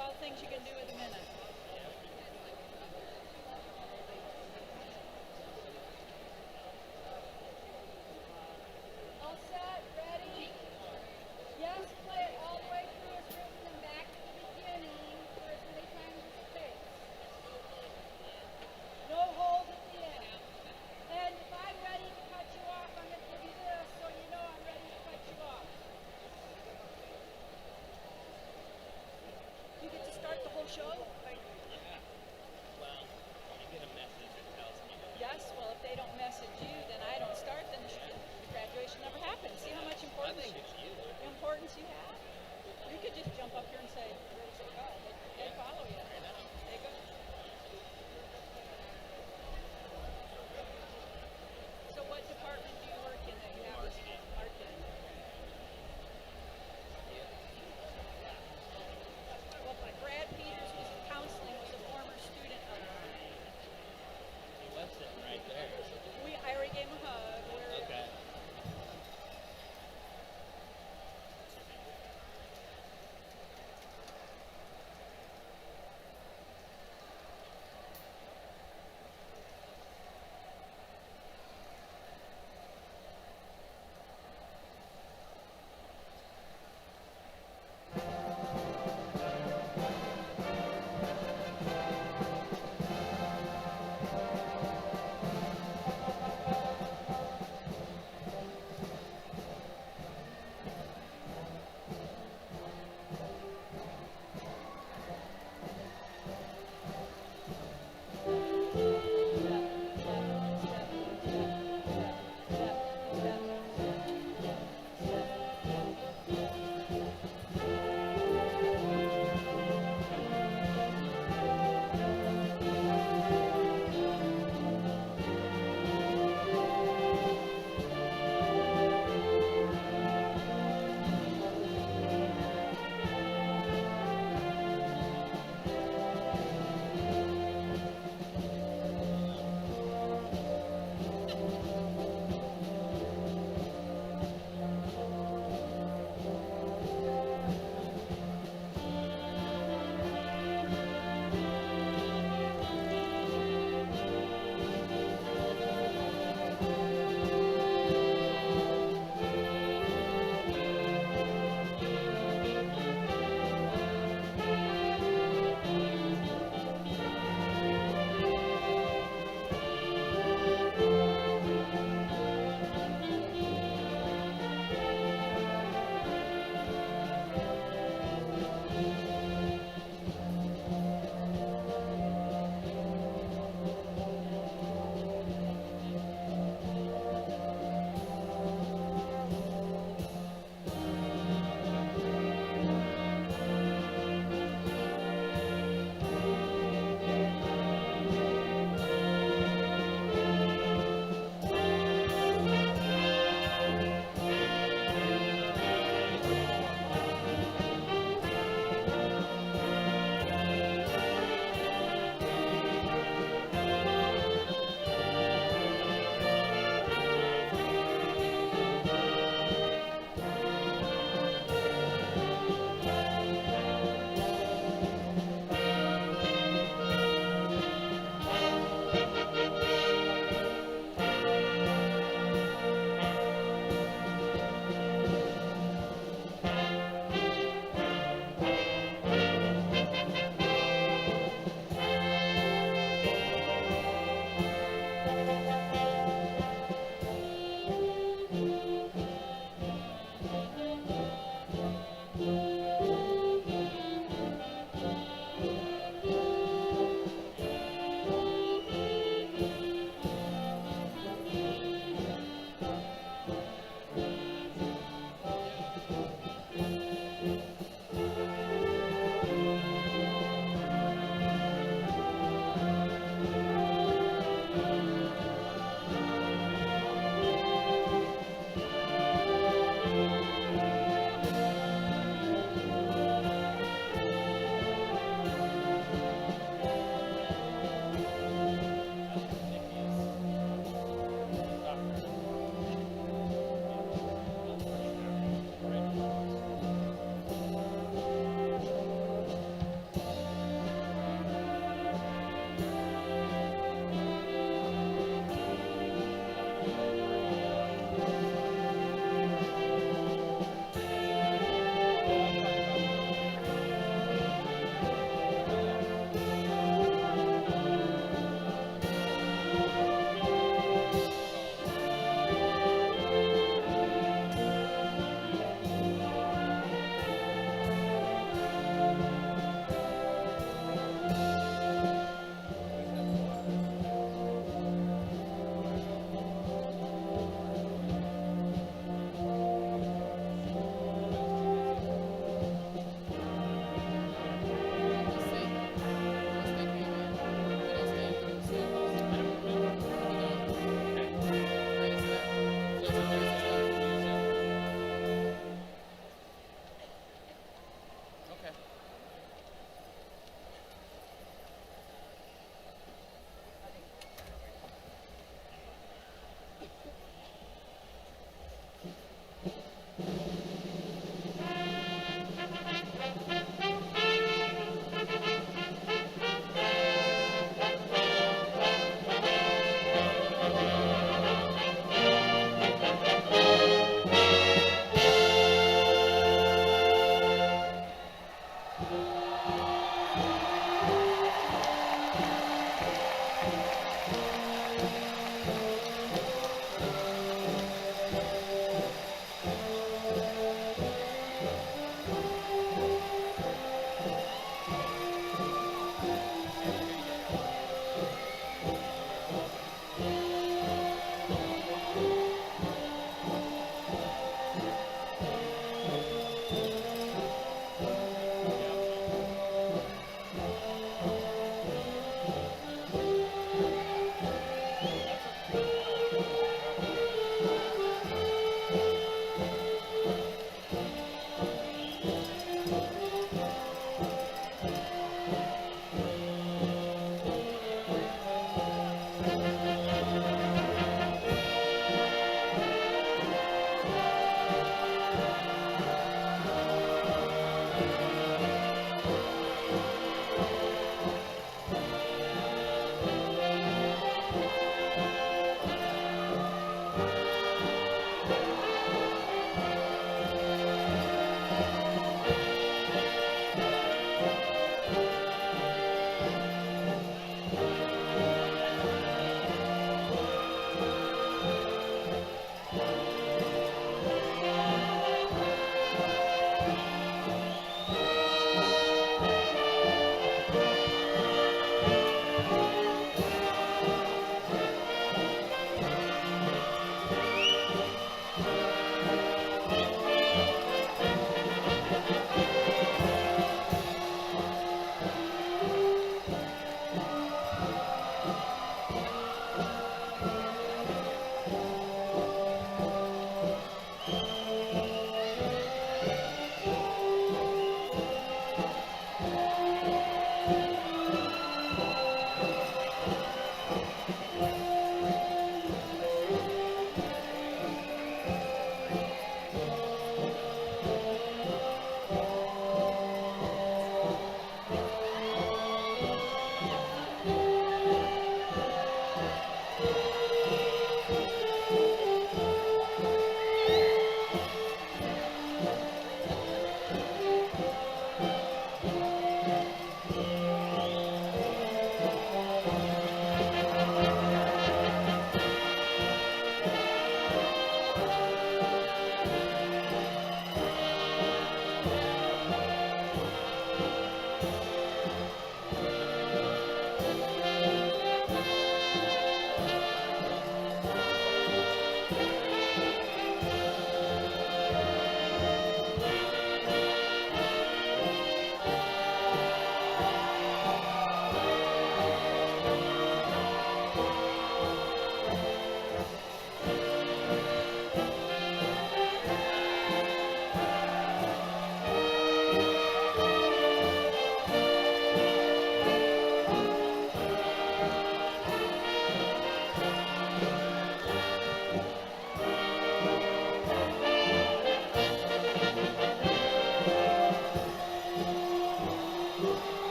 all the things you can do in a minute. All set? Ready? Yes, play it all the way through as written and back to the beginning for as many times as it takes. No hold at the end. And if I'm ready to cut you off, I'm going to give you this so you know I'm ready to cut you off. You get to start the whole show? Yeah. Well, you get a message that tells me. Yes, well, if they don't message you, then I don't start, then the graduation never happens. See how much I importance, think it's you. importance you have? You could just jump up here and say, where's it go? They follow you. I know. They go. So what department do you work in that you have this marketing? Well, Brad Peters was in counseling, was a former student of mine. He was sitting right there. I already gave him a hug. Okay.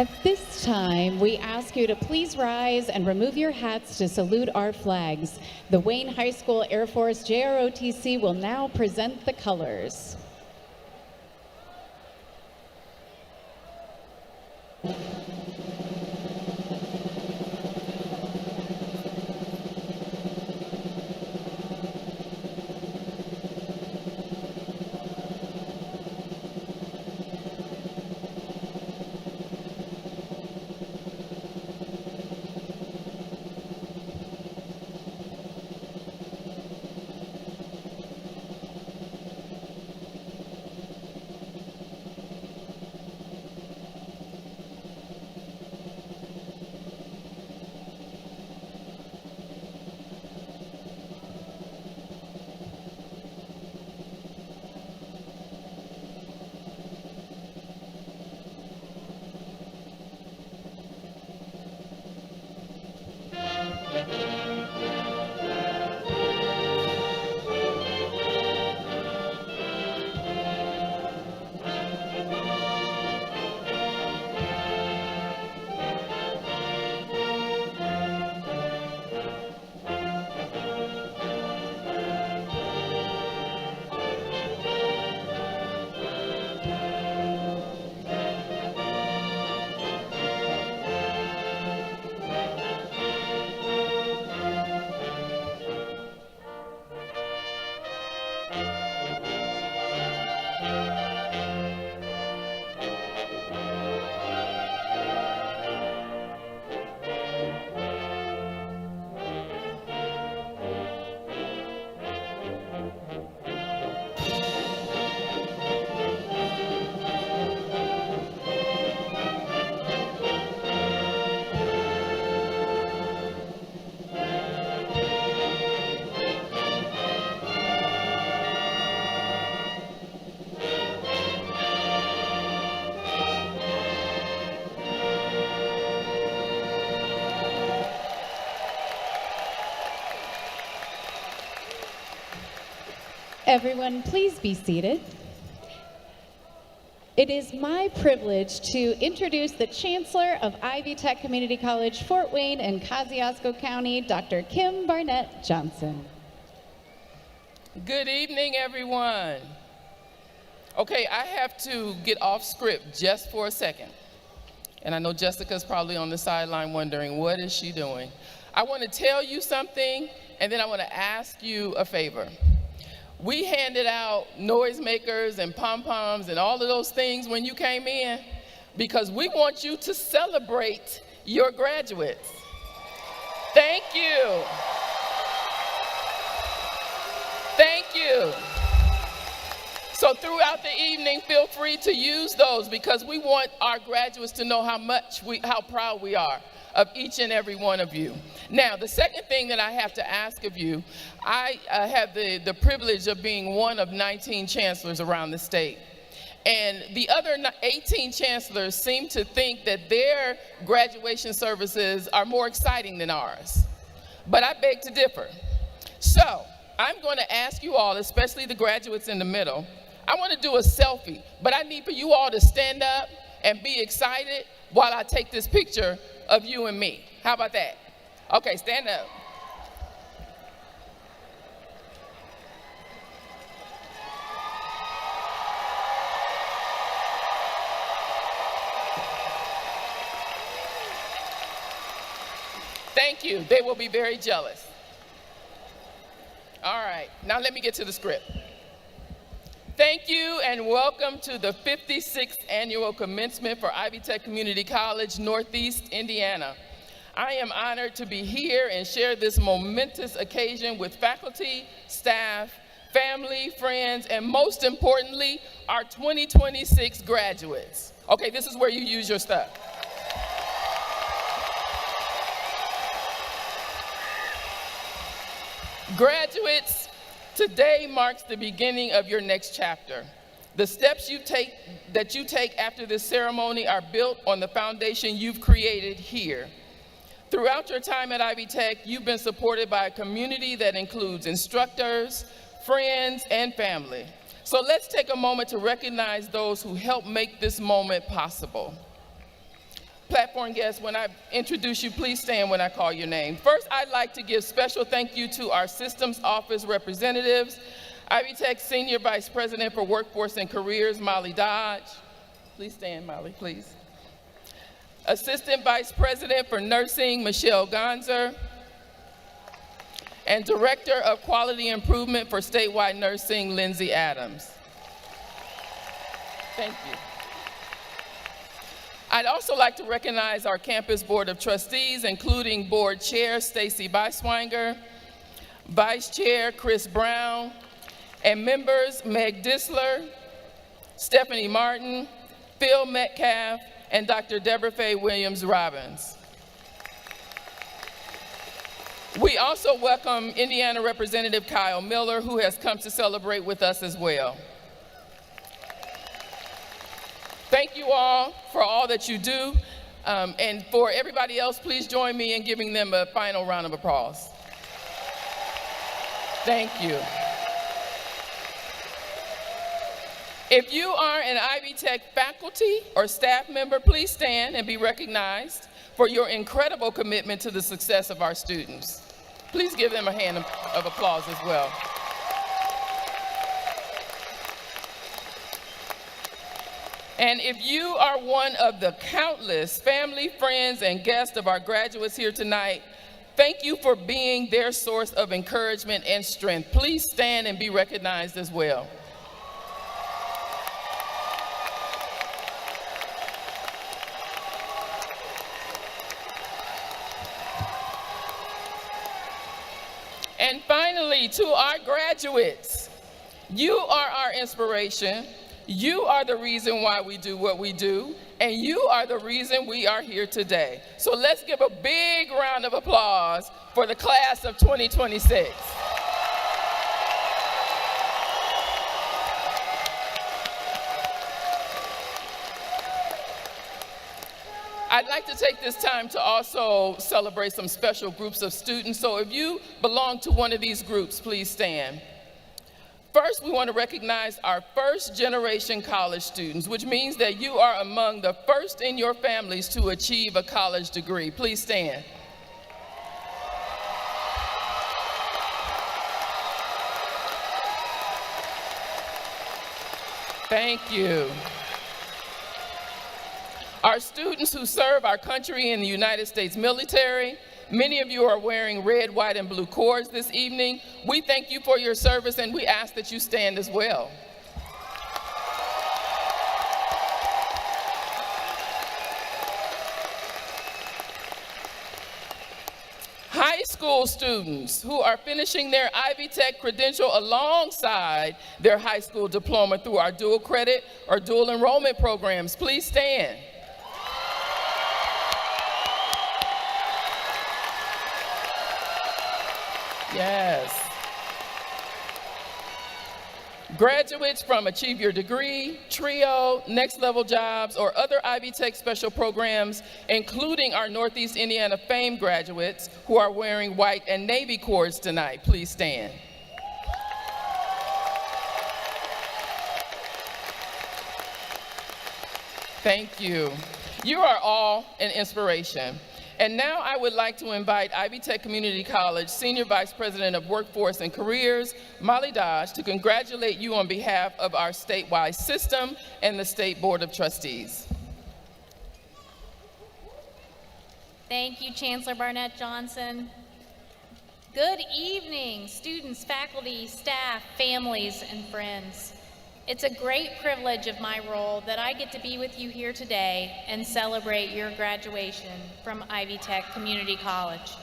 At this time, we ask you to please rise and remove your hats to salute our flags. The Wayne High School Air Force JROTC will now present the colors. Everyone, please be seated. It is my privilege to introduce the Chancellor of Ivy Tech Community College, Fort Wayne and Kosciusko County, Dr. Kim Barnett Johnson. Good evening, everyone. Okay, I have to get off script just for a second. And I know Jessica's probably on the sideline wondering, what is she doing? I want to tell you something, and then I want to ask you a favor. We handed out noisemakers and pom-poms and all of those things when you came in because we want you to celebrate your graduates. Thank you. Thank you. So throughout the evening, feel free to use those because we want our graduates to know how proud we are of each and every one of you. Now, the second thing that I have to ask of you, I have the privilege of being one of 19 chancellors around the state. And the other 18 chancellors seem to think that their graduation services are more exciting than ours. But I beg to differ. So I'm going to ask you all, especially the graduates in the middle, I want to do a selfie, but I need for you all to stand up and be excited while I take this picture of you and me. How about that? Okay, stand up. Thank you. They will be very jealous. All right, now let me get to the script. Thank you and welcome to the 56th annual commencement for Ivy Tech Community College, Northeast Indiana. I am honored to be here and share this momentous occasion with faculty, staff, family, friends, and most importantly, our 2026 graduates. Okay, this is where you use your stuff. Graduates, today marks the beginning of your next chapter. The steps that you take after this ceremony are built on the foundation you've created here. Throughout your time at Ivy Tech, you've been supported by a community that includes instructors, friends, and family. So let's take a moment to recognize those who helped make this moment possible. Platform guests, when I introduce you, please stand when I call your name. First, I'd like to give special thank you to our systems office representatives, Ivy Tech Senior Vice President for Workforce and Careers, Molly Dodge. Please stand, Molly, please. Assistant Vice President for Nursing, Michelle Gonzer. And Director of Quality Improvement for Statewide Nursing, Lindsay Adams. Thank you. I'd also like to recognize our campus board of trustees, including board chair Stacy Beiswanger, vice chair Chris Brown, and members Meg Disler, Stephanie Martin, Phil Metcalf, and Dr. Deborah Faye Williams-Robbins. We also welcome Indiana Representative Kyle Miller, who has come to celebrate with us as well. Thank you all for all that you do. And for everybody else, please join me in giving them a final round of applause. Thank you. If you are an Ivy Tech faculty or staff member, please stand and be recognized for your incredible commitment to the success of our students. Please give them a hand of applause as well. And if you are one of the countless family, friends, and guests of our graduates here tonight, Thank you for being their source of encouragement and strength. Please stand and be recognized as well. And finally, to our graduates, you are our inspiration. You are the reason why we do what we do, and you are the reason we are here today. So let's give a big round of applause for the class of 2026. I'd like to take this time to also celebrate some special groups of students. So if you belong to one of these groups, please stand. First, we want to recognize our first generation college students, which means that you are among the first in your families to achieve a college degree. Please stand. Thank you. Our students who serve our country in the United States military, many of you are wearing red, white, and blue cords this evening. We thank you for your service, and we ask that you stand as well. High school students who are finishing their Ivy Tech credential alongside their high school diploma through our dual credit or dual enrollment programs, please stand. Yes. Graduates from Achieve Your Degree, TRIO, Next Level Jobs, or other Ivy Tech special programs, including our Northeast Indiana FAME graduates who are wearing white and navy cords tonight, please stand. Thank you. You are all an inspiration. And now I would like to invite Ivy Tech Community College Senior Vice President of Workforce and Careers, Molly Dodge, to congratulate you on behalf of our statewide system and the State Board of Trustees. Thank you, Chancellor Barnett Johnson. Good evening, students, faculty, staff, families, and friends. It's a great privilege of my role that I get to be with you here today and celebrate your graduation from Ivy Tech Community College.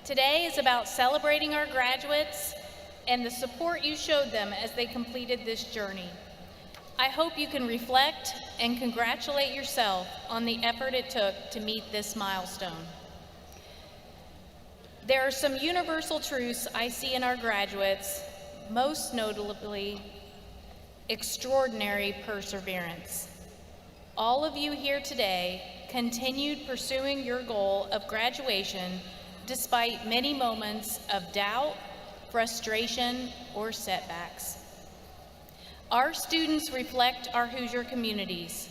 Today is about celebrating our graduates and the support you showed them as they completed this journey. I hope you can reflect and congratulate yourself on the effort it took to meet this milestone. There are some universal truths I see in our graduates, most notably extraordinary perseverance. All of you here today continued pursuing your goal of graduation despite many moments of doubt, frustration, or setbacks. Our students reflect our Hoosier communities.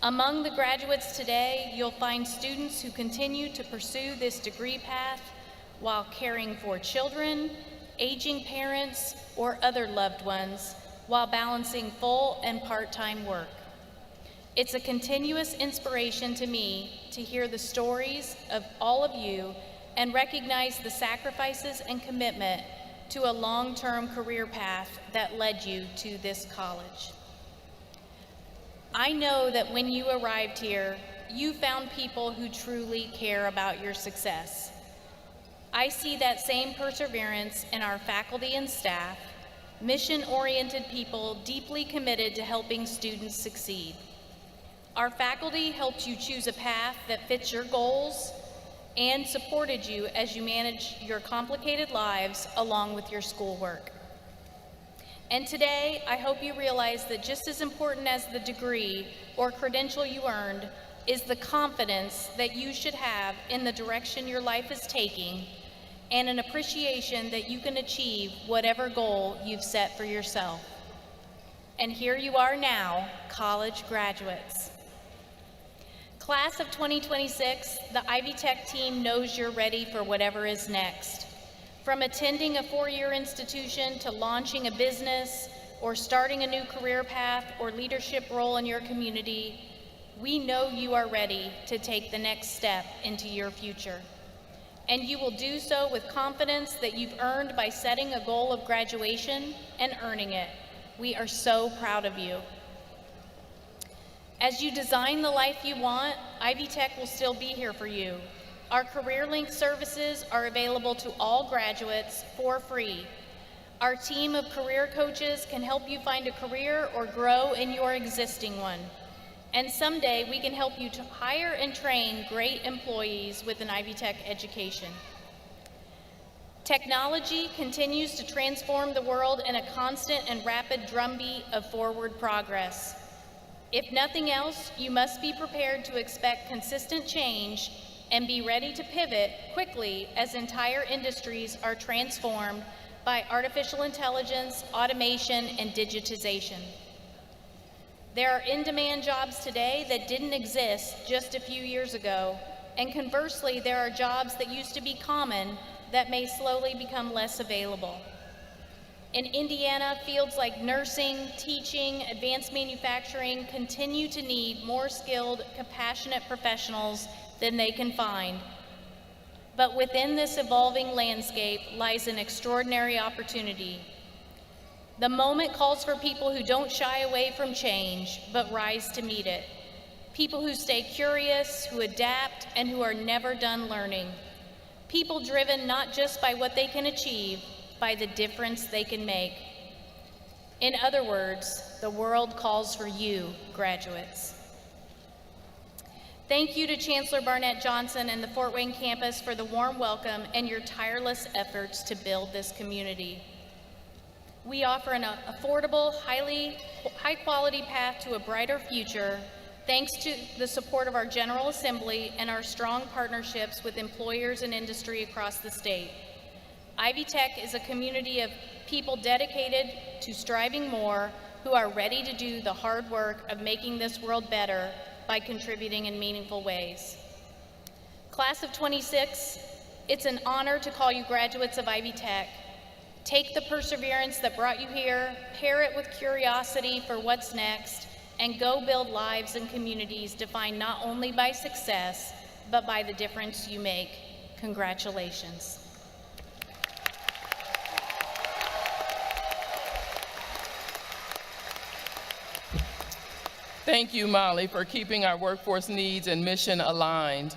Among the graduates today, you'll find students who continue to pursue this degree path while caring for children, aging parents, or other loved ones, while balancing full and part-time work. It's a continuous inspiration to me to hear the stories of all of you and recognize the sacrifices and commitment to a long-term career path that led you to this college. I know that when you arrived here, you found people who truly care about your success. I see that same perseverance in our faculty and staff, mission-oriented people deeply committed to helping students succeed. Our faculty helped you choose a path that fits your goals and supported you as you managed your complicated lives along with your schoolwork. And today, I hope you realize that just as important as the degree or credential you earned is the confidence that you should have in the direction your life is taking and an appreciation that you can achieve whatever goal you've set for yourself. And here you are now, college graduates. Class of 2026, the Ivy Tech team knows you're ready for whatever is next. From attending a four-year institution to launching a business or starting a new career path or leadership role in your community, we know you are ready to take the next step into your future. and you will do so with confidence that you've earned by setting a goal of graduation and earning it. We are so proud of you. As you design the life you want, Ivy Tech will still be here for you. Our Career Link services are available to all graduates for free. Our team of career coaches can help you find a career or grow in your existing one. And someday we can help you to hire and train great employees with an Ivy Tech education. Technology continues to transform the world in a constant and rapid drumbeat of forward progress. If nothing else, you must be prepared to expect consistent change and be ready to pivot quickly as entire industries are transformed by artificial intelligence, automation, and digitization. There are in-demand jobs today that didn't exist just a few years ago, and conversely, there are jobs that used to be common that may slowly become less available. In Indiana, fields like nursing, teaching, advanced manufacturing continue to need more skilled, compassionate professionals than they can find. But within this evolving landscape lies an extraordinary opportunity. The moment calls for people who don't shy away from change, but rise to meet it. People who stay curious, who adapt, and who are never done learning. People driven not just by what they can achieve, by the difference they can make. In other words, the world calls for you, graduates. Thank you to Chancellor Barnett Johnson and the Fort Wayne campus for the warm welcome and your tireless efforts to build this community. We offer an affordable, high-quality path to a brighter future thanks to the support of our General Assembly and our strong partnerships with employers and industry across the state. Ivy Tech is a community of people dedicated to striving more, who are ready to do the hard work of making this world better by contributing in meaningful ways. Class of 26, it's an honor to call you graduates of Ivy Tech. Take the perseverance that brought you here, pair it with curiosity for what's next, and go build lives and communities defined not only by success, but by the difference you make. Congratulations. Thank you, Molly, for keeping our workforce needs and mission aligned.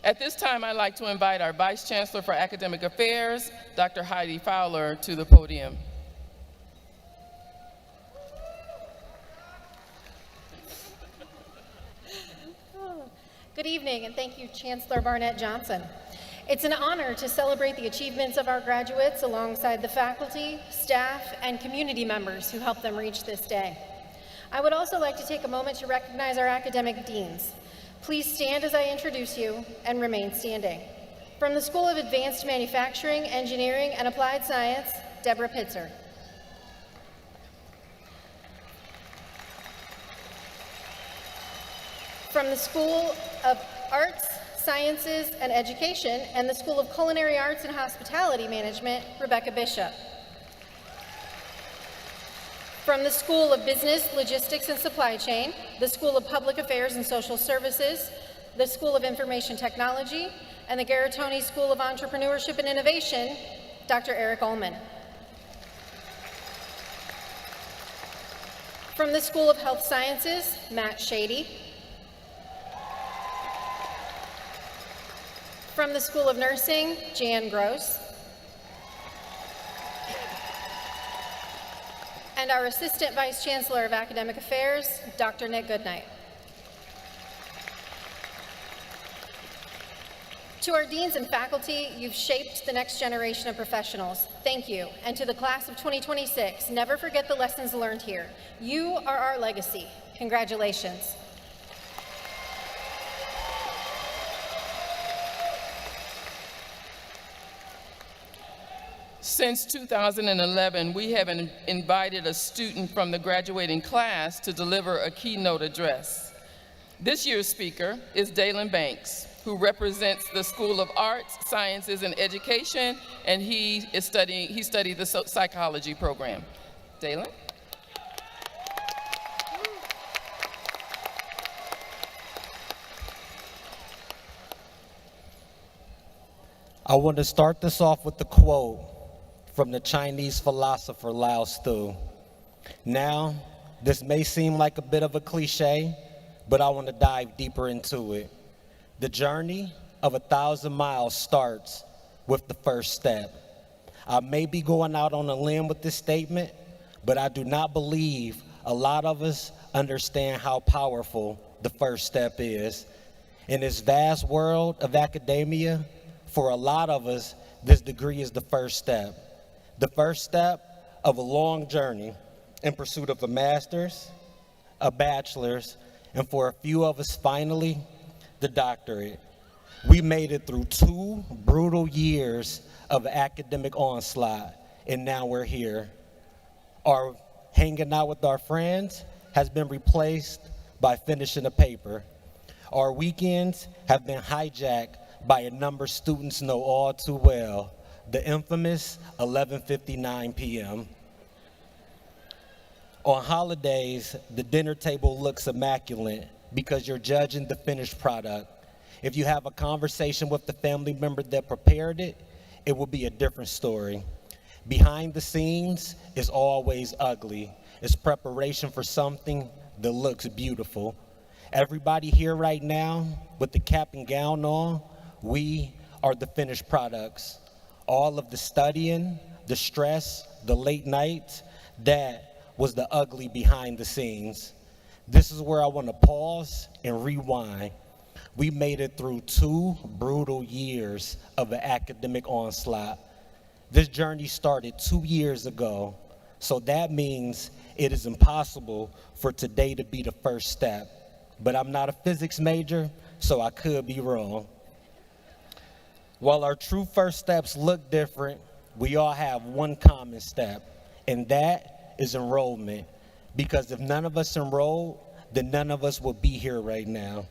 At this time, I'd like to invite our Vice Chancellor for Academic Affairs, Dr. Heidi Fowler, to the podium. Good evening, and thank you, Chancellor Barnett Johnson. It's an honor to celebrate the achievements of our graduates alongside the faculty, staff, and community members who helped them reach this day. I would also like to take a moment to recognize our academic deans. Please stand as I introduce you and remain standing. From the School of Advanced Manufacturing, Engineering, and Applied Science, Deborah Pitzer. From the School of Arts, Sciences, and Education, and the School of Culinary Arts and Hospitality Management, Rebecca Bishop. From the School of Business, Logistics, and Supply Chain, the School of Public Affairs and Social Services, the School of Information Technology, and the Garitoni School of Entrepreneurship and Innovation, Dr. Eric Ullman. From the School of Health Sciences, Matt Shady. From the School of Nursing, Jan Gross. And our Assistant Vice Chancellor of Academic Affairs, Dr. Nick Goodnight. To our deans and faculty, you've shaped the next generation of professionals. Thank you. And to the class of 2026, never forget the lessons learned here. You are our legacy. Congratulations. Since 2011, we have invited a student from the graduating class to deliver a keynote address. This year's speaker is Dalen Banks, who represents the School of Arts, Sciences, and Education, and he studied the psychology program. Dalen? I want to start this off with the quote from the Chinese philosopher Lao Tzu. Now, this may seem like a bit of a cliche, but I want to dive deeper into it. The journey of 1,000 miles starts with the first step. I may be going out on a limb with this statement, but I do not believe a lot of us understand how powerful the first step is. In this vast world of academia, for a lot of us, this degree is the first step. The first step of a long journey in pursuit of a master's, a bachelor's, and for a few of us, finally, the doctorate. We made it through 2 brutal years of academic onslaught, and now we're here. Our hanging out with our friends has been replaced by finishing a paper. Our weekends have been hijacked by a number students know all too well, the infamous 11:59 p.m. On holidays, the dinner table looks immaculate because you're judging the finished product. If you have a conversation with the family member that prepared it, it will be a different story. Behind the scenes is always ugly. It's preparation for something that looks beautiful. Everybody here right now with the cap and gown on, we are the finished products. All of the studying, the stress, the late nights, that was the ugly behind the scenes. This is where I want to pause and rewind. We made it through 2 brutal years of an academic onslaught. This journey started 2 years ago, so that means it is impossible for today to be the first step. But I'm not a physics major, so I could be wrong. While our true first steps look different, we all have one common step, and that is enrollment. Because if none of us enrolled, then none of us would be here right now.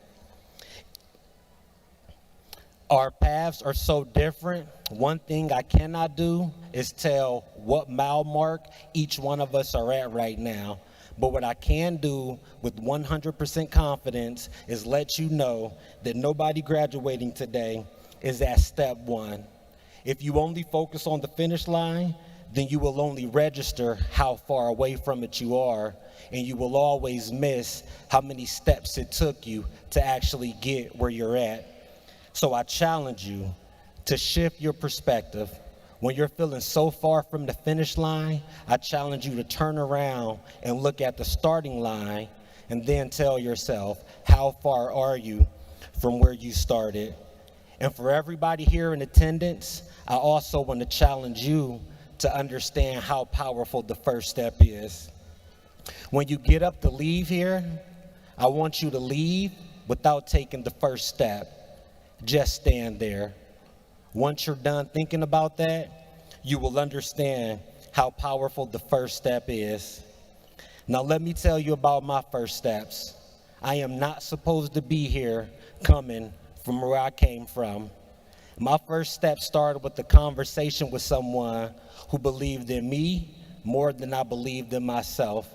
Our paths are so different. One thing I cannot do is tell what mile mark each one of us are at right now. But what I can do with 100% confidence is let you know that nobody graduating today is at step 1. If you only focus on the finish line, then you will only register how far away from it you are, and you will always miss how many steps it took you to actually get where you're at. So I challenge you to shift your perspective. When you're feeling so far from the finish line, I challenge you to turn around and look at the starting line and then tell yourself, how far are you from where you started? And for everybody here in attendance, I also want to challenge you to understand how powerful the first step is. When you get up to leave here, I want you to leave without taking the first step. Just stand there. Once you're done thinking about that, you will understand how powerful the first step is. Now let me tell you about my first steps. I am not supposed to be here coming from where I came from. My first step started with a conversation with someone who believed in me more than I believed in myself.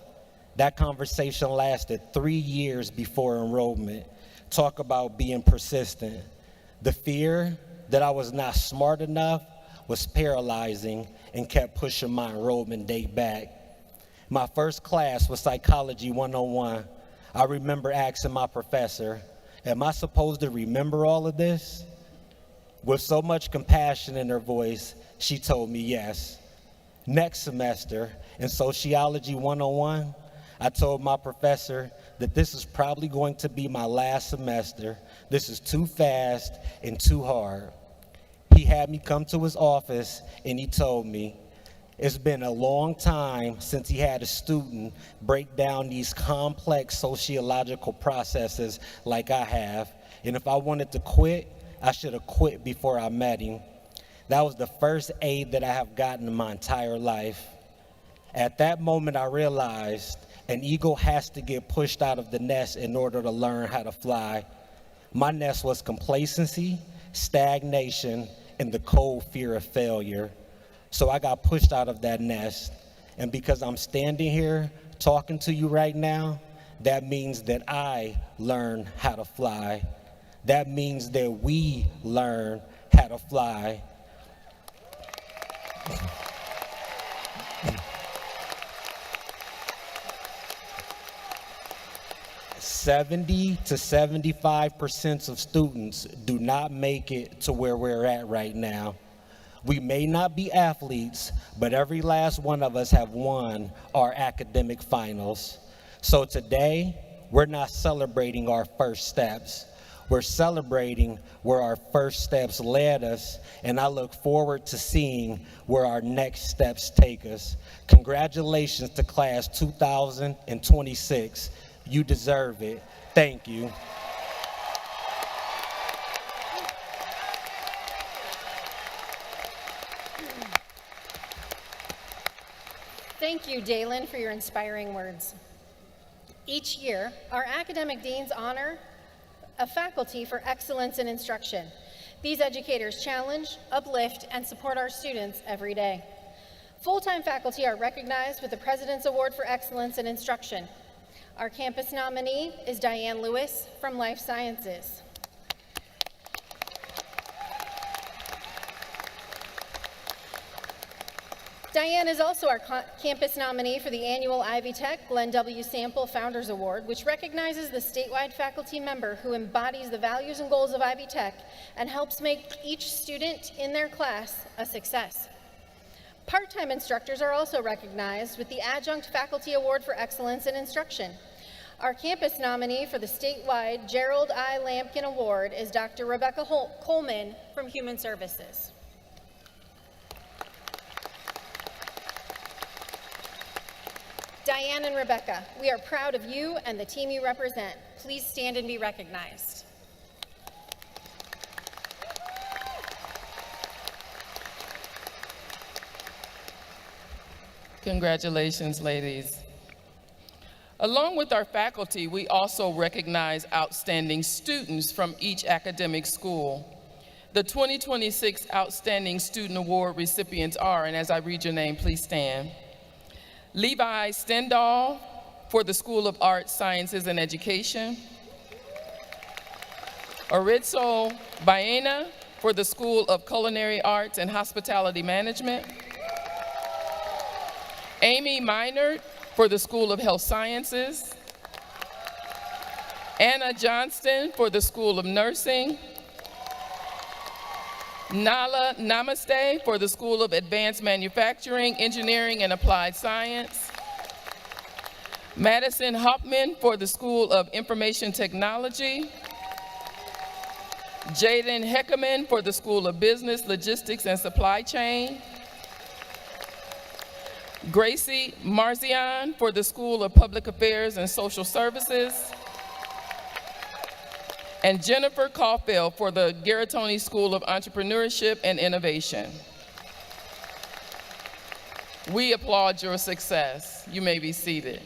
That conversation lasted 3 years before enrollment. Talk about being persistent. The fear that I was not smart enough was paralyzing and kept pushing my enrollment date back. My first class was Psychology 101. I remember asking my professor, am I supposed to remember all of this? With so much compassion in her voice, she told me yes. Next semester, in Sociology 101, I told my professor that this is probably going to be my last semester. This is too fast and too hard. He had me come to his office and he told me, it's been a long time since he had a student break down these complex sociological processes like I have. And if I wanted to quit, I should have quit before I met him. That was the first A that I have gotten in my entire life. At that moment, I realized an eagle has to get pushed out of the nest in order to learn how to fly. My nest was complacency, stagnation, and the cold fear of failure. So I got pushed out of that nest. And because I'm standing here talking to you right now, that means that I learned how to fly. That means that we learn how to fly. 70 to 75% of students do not make it to where we're at right now. We may not be athletes, but every last one of us have won our academic finals. So today, we're not celebrating our first steps. We're celebrating where our first steps led us, and I look forward to seeing where our next steps take us. Congratulations to class 2026. You deserve it. Thank you. Thank you, Dalen, for your inspiring words. Each year, our academic deans honor a faculty for excellence in instruction. These educators challenge, uplift, and support our students every day. Full-time faculty are recognized with the President's Award for Excellence in Instruction. Our campus nominee is Diane Lewis from Life Sciences. Diane is also our campus nominee for the annual Ivy Tech Glenn W. Sample Founders Award, which recognizes the statewide faculty member who embodies the values and goals of Ivy Tech and helps make each student in their class a success. Part-time instructors are also recognized with the Adjunct Faculty Award for Excellence in Instruction. Our campus nominee for the statewide Gerald I. Lampkin Award is Dr. Rebecca Coleman from Human Services. Diane and Rebecca, we are proud of you and the team you represent. Please stand and be recognized. Congratulations, ladies. Along with our faculty, we also recognize outstanding students from each academic school. The 2026 Outstanding Student Award recipients are, and as I read your name, please stand. Levi Stendal for the School of Arts, Sciences, and Education. Oritzo Baena for the School of Culinary Arts and Hospitality Management. Amy Meinert for the School of Health Sciences. Anna Johnston for the School of Nursing. Nala Namaste for the School of Advanced Manufacturing, Engineering, and Applied Science. Madison Hoffman for the School of Information Technology. Jaden Heckerman for the School of Business, Logistics, and Supply Chain. Gracie Marzian for the School of Public Affairs and Social Services. And Jennifer Caulfield for the Garitoni School of Entrepreneurship and Innovation. We applaud your success. You may be seated.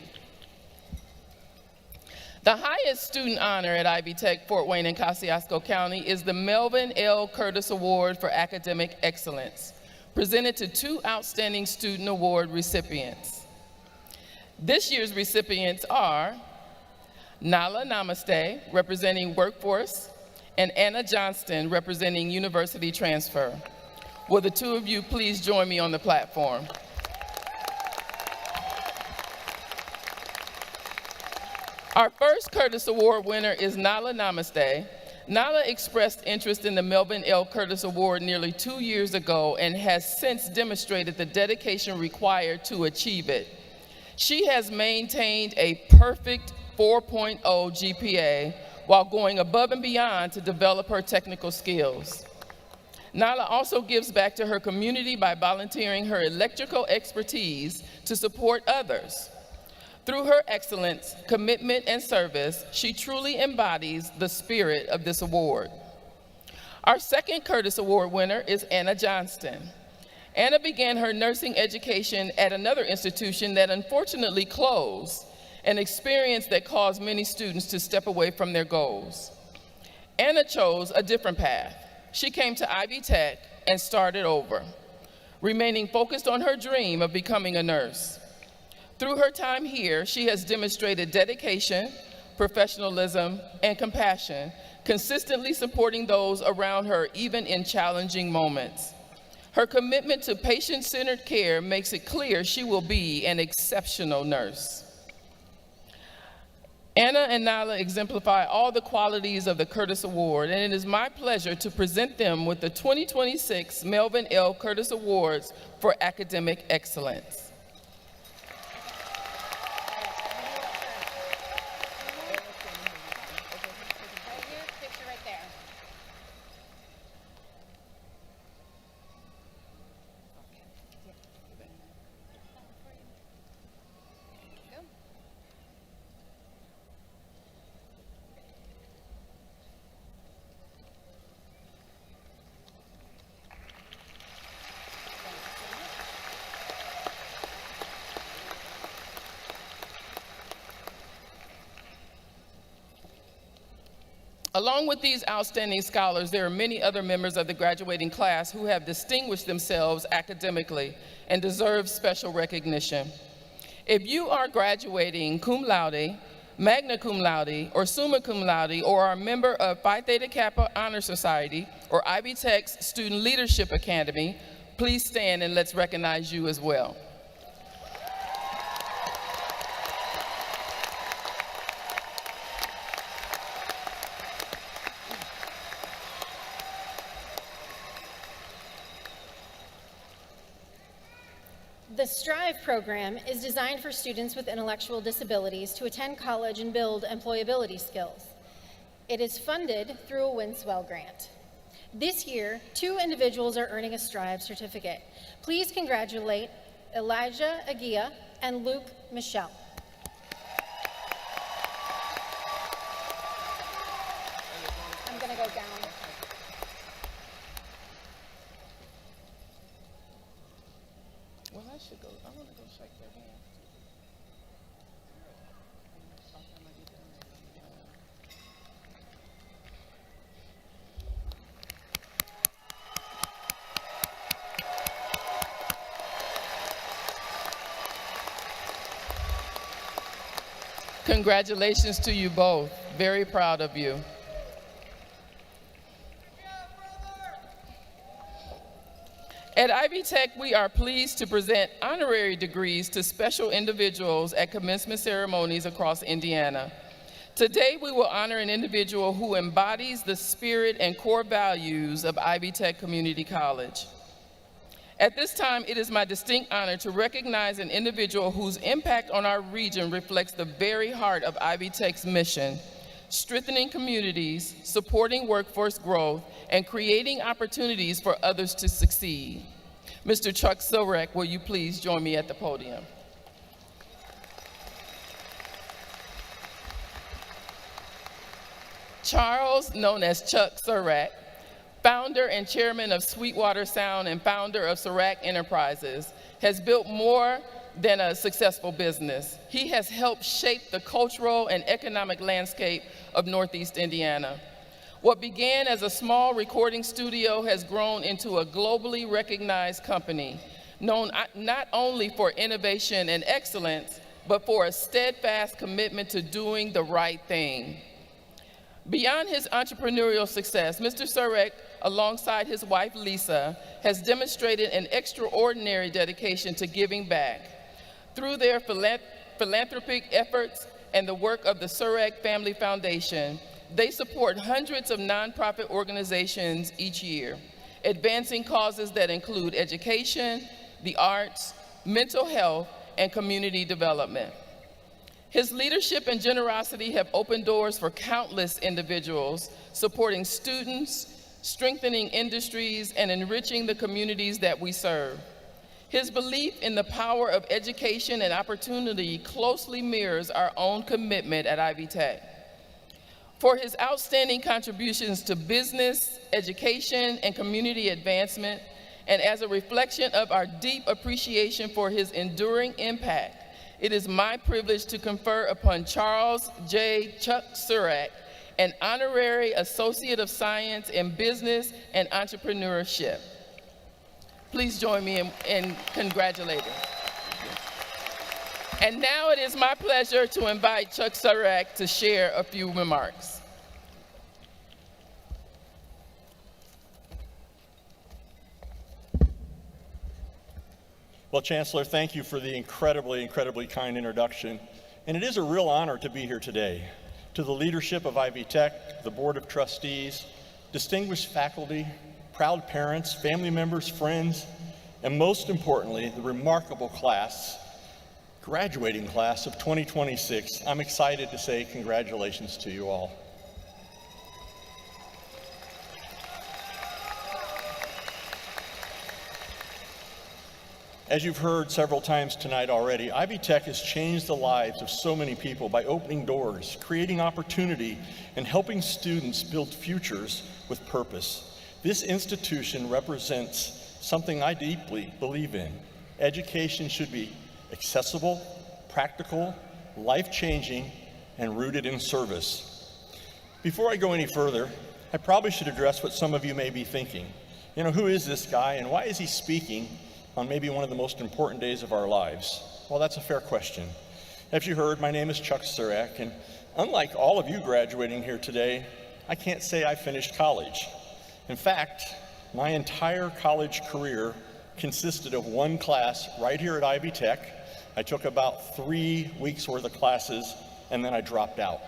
The highest student honor at Ivy Tech, Fort Wayne, and Kosciusko County is the Melvin L. Curtis Award for Academic Excellence, presented to 2 outstanding student award recipients. This year's recipients are Nala Namaste, representing Workforce, and Anna Johnston, representing University Transfer. Will the 2 of you please join me on the platform? Our first Curtis Award winner is Nala Namaste. Nala expressed interest in the Melvin L. Curtis Award nearly 2 years ago and has since demonstrated the dedication required to achieve it. She has maintained a perfect 4.0 GPA while going above and beyond to develop her technical skills. Nala also gives back to her community by volunteering her electrical expertise to support others. Through her excellence, commitment, and service, she truly embodies the spirit of this award. Our second Curtis Award winner is Anna Johnston. Anna began her nursing education at another institution that unfortunately closed, an experience that caused many students to step away from their goals. Anna chose a different path. She came to Ivy Tech and started over, remaining focused on her dream of becoming a nurse. Through her time here, she has demonstrated dedication, professionalism, and compassion, consistently supporting those around her even in challenging moments. Her commitment to patient-centered care makes it clear she will be an exceptional nurse. Anna and Nyla exemplify all the qualities of the Curtis Award, and it is my pleasure to present them with the 2026 Melvin L. Curtis Awards for Academic Excellence. Along with these outstanding scholars, there are many other members of the graduating class who have distinguished themselves academically and deserve special recognition. If you are graduating cum laude, magna cum laude, or summa cum laude, or are a member of Phi Theta Kappa Honor Society or Ivy Tech's Student Leadership Academy, please stand and let's recognize you as well. The STRIVE program is designed for students with intellectual disabilities to attend college and build employability skills. It is funded through a Winswell grant. This year, 2 individuals are earning a STRIVE certificate. Please congratulate Elijah Agia and Luke Michelle. I'm gonna go down. Well, I should go. I want to go shake their hand. Congratulations to you both. Very proud of you. At Ivy Tech, we are pleased to present honorary degrees to special individuals at commencement ceremonies across Indiana. Today, we will honor an individual who embodies the spirit and core values of Ivy Tech Community College. At this time, it is my distinct honor to recognize an individual whose impact on our region reflects the very heart of Ivy Tech's mission: strengthening communities, supporting workforce growth, and creating opportunities for others to succeed. Mr. Chuck Surek, will you please join me at the podium? Charles, known as Chuck Surek, founder and chairman of Sweetwater Sound and founder of Surek Enterprises, has built more than a successful business. He has helped shape the cultural and economic landscape of Northeast Indiana. What began as a small recording studio has grown into a globally recognized company, known not only for innovation and excellence, but for a steadfast commitment to doing the right thing. Beyond his entrepreneurial success, Mr. Surek, alongside his wife Lisa, has demonstrated an extraordinary dedication to giving back. Through their philanthropic efforts and the work of the Surek Family Foundation, they support hundreds of nonprofit organizations each year, advancing causes that include education, the arts, mental health, and community development. His leadership and generosity have opened doors for countless individuals, supporting students, strengthening industries, and enriching the communities that we serve. His belief in the power of education and opportunity closely mirrors our own commitment at Ivy Tech. For his outstanding contributions to business, education, and community advancement, and as a reflection of our deep appreciation for his enduring impact, it is my privilege to confer upon Charles J. Chuck Surek an Honorary Associate of Science in Business and Entrepreneurship. Please join me in congratulating. And now it is my pleasure to invite Chuck Surek to share a few remarks. Well, Chancellor, thank you for the incredibly kind introduction. And it is a real honor to be here today. To the leadership of Ivy Tech, the Board of Trustees, distinguished faculty, proud parents, family members, friends, and most importantly, the remarkable graduating class of 2026, I'm excited to say congratulations to you all. As you've heard several times tonight already, Ivy Tech has changed the lives of so many people by opening doors, creating opportunity, and helping students build futures with purpose. This institution represents something I deeply believe in. Education should be accessible, practical, life-changing, and rooted in service. Before I go any further, I probably should address what some of you may be thinking. Who is this guy and why is he speaking on maybe one of the most important days of our lives? Well, that's a fair question. As you heard, my name is Chuck Surak, and unlike all of you graduating here today, I can't say I finished college. In fact, my entire college career consisted of one class right here at Ivy Tech. I took about 3 weeks worth of classes, and then I dropped out.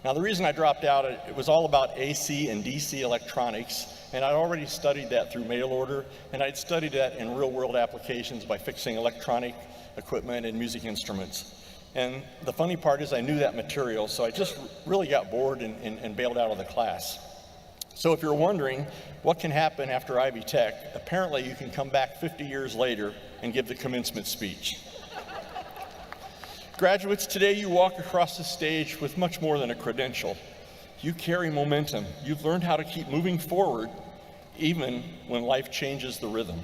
Now, the reason I dropped out, it was all about AC and DC electronics, and I'd already studied that through mail order, and I'd studied that in real-world applications by fixing electronic equipment and music instruments. And the funny part is I knew that material, so I just really got bored and bailed out of the class. So if you're wondering what can happen after Ivy Tech, apparently you can come back 50 years later and give the commencement speech. Graduates, today you walk across the stage with much more than a credential. You carry momentum. You've learned how to keep moving forward even when life changes the rhythm.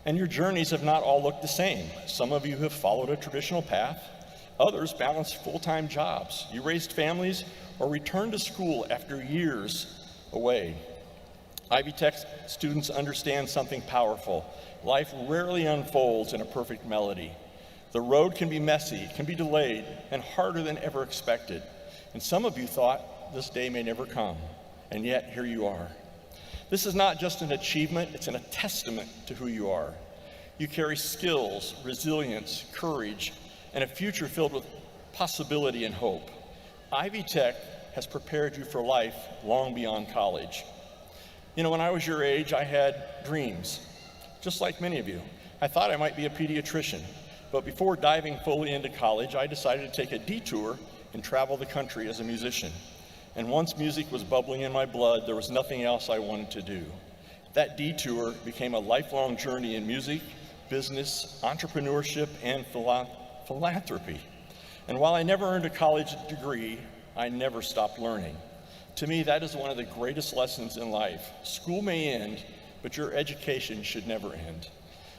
And your journeys have not all looked the same. Some of you have followed a traditional path. Others balanced full-time jobs. You raised families or returned to school after years away. Ivy Tech students understand something powerful. Life rarely unfolds in a perfect melody. The road can be messy, can be delayed, and harder than ever expected. And some of you thought this day may never come, and yet here you are. This is not just an achievement, it's a testament to who you are. You carry skills, resilience, courage, and a future filled with possibility and hope. Ivy Tech has prepared you for life long beyond college. When I was your age, I had dreams, just like many of you. I thought I might be a pediatrician. But before diving fully into college, I decided to take a detour and travel the country as a musician. And once music was bubbling in my blood, there was nothing else I wanted to do. That detour became a lifelong journey in music, business, entrepreneurship, and philanthropy. And while I never earned a college degree, I never stopped learning. To me, that is one of the greatest lessons in life. School may end, but your education should never end.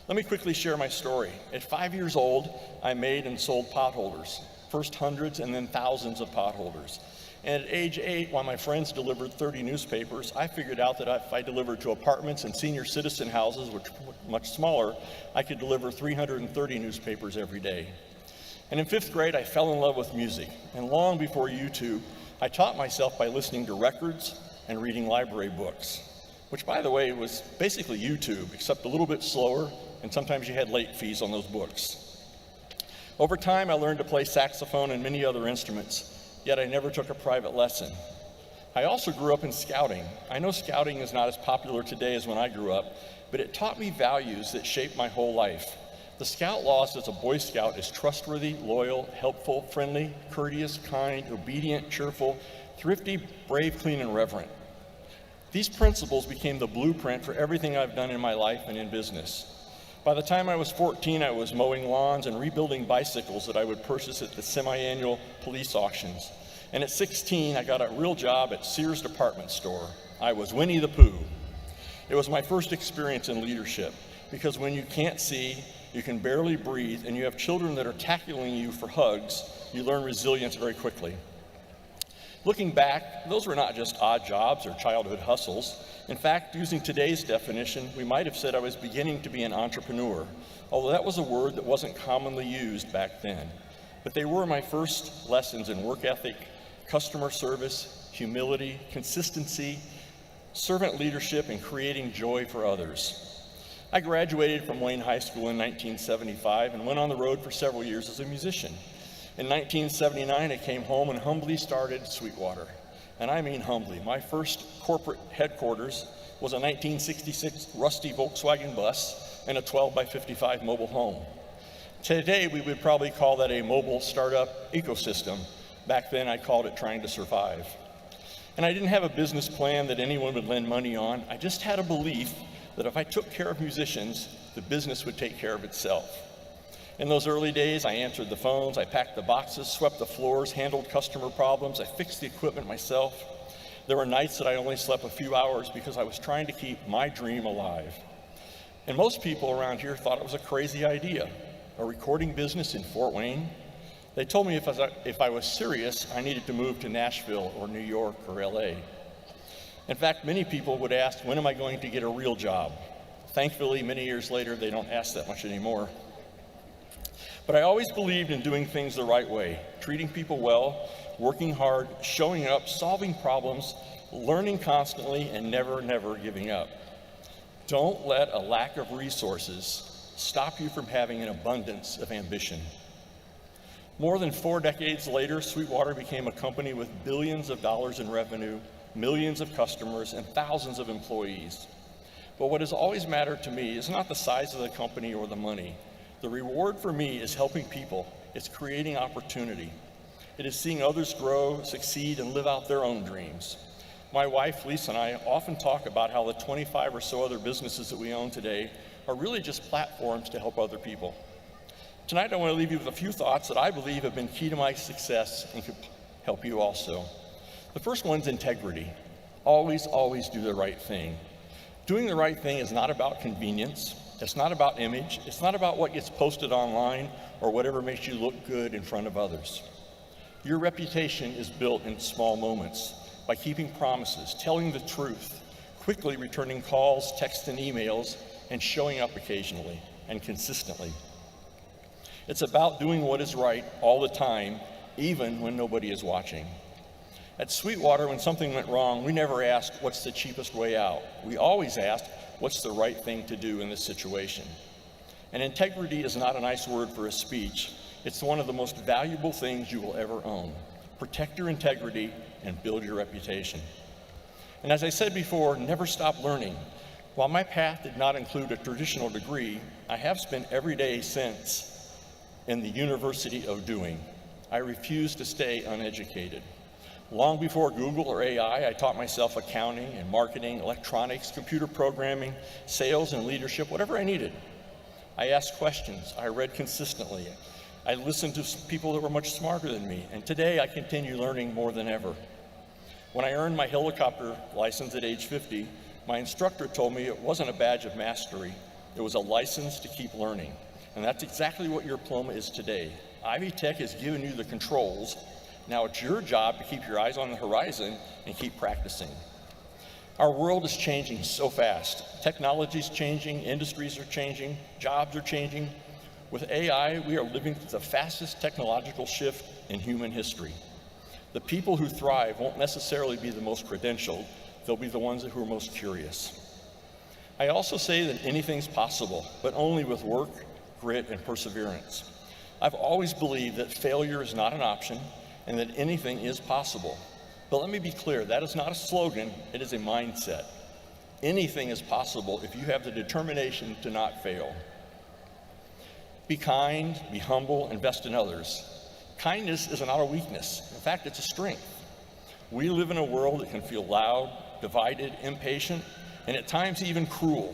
Let me quickly share my story. At 5 years old, I made and sold potholders, first hundreds and then thousands of potholders. And at age 8, while my friends delivered 30 newspapers, I figured out that if I delivered to apartments and senior citizen houses, which were much smaller, I could deliver 330 newspapers every day. And in 5th grade, I fell in love with music. And long before YouTube, I taught myself by listening to records and reading library books, which, by the way, was basically YouTube, except a little bit slower, and sometimes you had late fees on those books. Over time, I learned to play saxophone and many other instruments, yet I never took a private lesson. I also grew up in scouting. I know scouting is not as popular today as when I grew up, but it taught me values that shaped my whole life. The scout laws as a Boy Scout is trustworthy, loyal, helpful, friendly, courteous, kind, obedient, cheerful, thrifty, brave, clean, and reverent. These principles became the blueprint for everything I've done in my life and in business. By the time I was 14, I was mowing lawns and rebuilding bicycles that I would purchase at the semi-annual police auctions. And at 16, I got a real job at Sears department store. I was Winnie the Pooh. It was my first experience in leadership, because when you can't see, you can barely breathe, and you have children that are tackling you for hugs, you learn resilience very quickly. Looking back, those were not just odd jobs or childhood hustles. In fact, using today's definition, we might have said I was beginning to be an entrepreneur, although that was a word that wasn't commonly used back then. But they were my first lessons in work ethic, customer service, humility, consistency, servant leadership, and creating joy for others. I graduated from Wayne High School in 1975 and went on the road for several years as a musician. In 1979, I came home and humbly started Sweetwater. And I mean humbly. My first corporate headquarters was a 1966 rusty Volkswagen bus and a 12 by 55 mobile home. Today, we would probably call that a mobile startup ecosystem. Back then, I called it trying to survive. And I didn't have a business plan that anyone would lend money on. I just had a belief that if I took care of musicians, the business would take care of itself. In those early days, I answered the phones, I packed the boxes, swept the floors, handled customer problems, I fixed the equipment myself. There were nights that I only slept a few hours because I was trying to keep my dream alive. And most people around here thought it was a crazy idea. A recording business in Fort Wayne? They told me if I was serious, I needed to move to Nashville or New York or LA. In fact, many people would ask, when am I going to get a real job? Thankfully, many years later, they don't ask that much anymore. But I always believed in doing things the right way, treating people well, working hard, showing up, solving problems, learning constantly, and never, never giving up. Don't let a lack of resources stop you from having an abundance of ambition. More than 4 decades later, Sweetwater became a company with billions of dollars in revenue, millions of customers, and thousands of employees. But what has always mattered to me is not the size of the company or the money. The reward for me is helping people. It's creating opportunity. It is seeing others grow, succeed, and live out their own dreams. My wife, Lisa, and I often talk about how the 25 or so other businesses that we own today are really just platforms to help other people. Tonight, I want to leave you with a few thoughts that I believe have been key to my success and could help you also. The first one's integrity. Always, always do the right thing. Doing the right thing is not about convenience. It's not about image. It's not about what gets posted online or whatever makes you look good in front of others. Your reputation is built in small moments by keeping promises, telling the truth, quickly returning calls, texts, and emails, and showing up occasionally and consistently. It's about doing what is right all the time, even when nobody is watching. At Sweetwater, when something went wrong, we never asked, what's the cheapest way out? We always asked, what's the right thing to do in this situation? And integrity is not a nice word for a speech. It's one of the most valuable things you will ever own. Protect your integrity and build your reputation. And as I said before, never stop learning. While my path did not include a traditional degree, I have spent every day since in the University of Doing. I refuse to stay uneducated. Long before Google or AI, I taught myself accounting and marketing, electronics, computer programming, sales and leadership, whatever I needed. I asked questions, I read consistently, I listened to people that were much smarter than me, and today I continue learning more than ever. When I earned my helicopter license at age 50, my instructor told me it wasn't a badge of mastery, it was a license to keep learning. And that's exactly what your diploma is today. Ivy Tech has given you the controls. Now it's your job to keep your eyes on the horizon and keep practicing. Our world is changing so fast. Technology's changing, industries are changing, jobs are changing. With AI, we are living through the fastest technological shift in human history. The people who thrive won't necessarily be the most credentialed, they'll be the ones who are most curious. I also say that anything's possible, but only with work, grit, and perseverance. I've always believed that failure is not an option and that anything is possible. But let me be clear, that is not a slogan, it is a mindset. Anything is possible if you have the determination to not fail. Be kind, be humble, invest in others. Kindness is not a weakness. In fact, it's a strength. We live in a world that can feel loud, divided, impatient, and at times even cruel.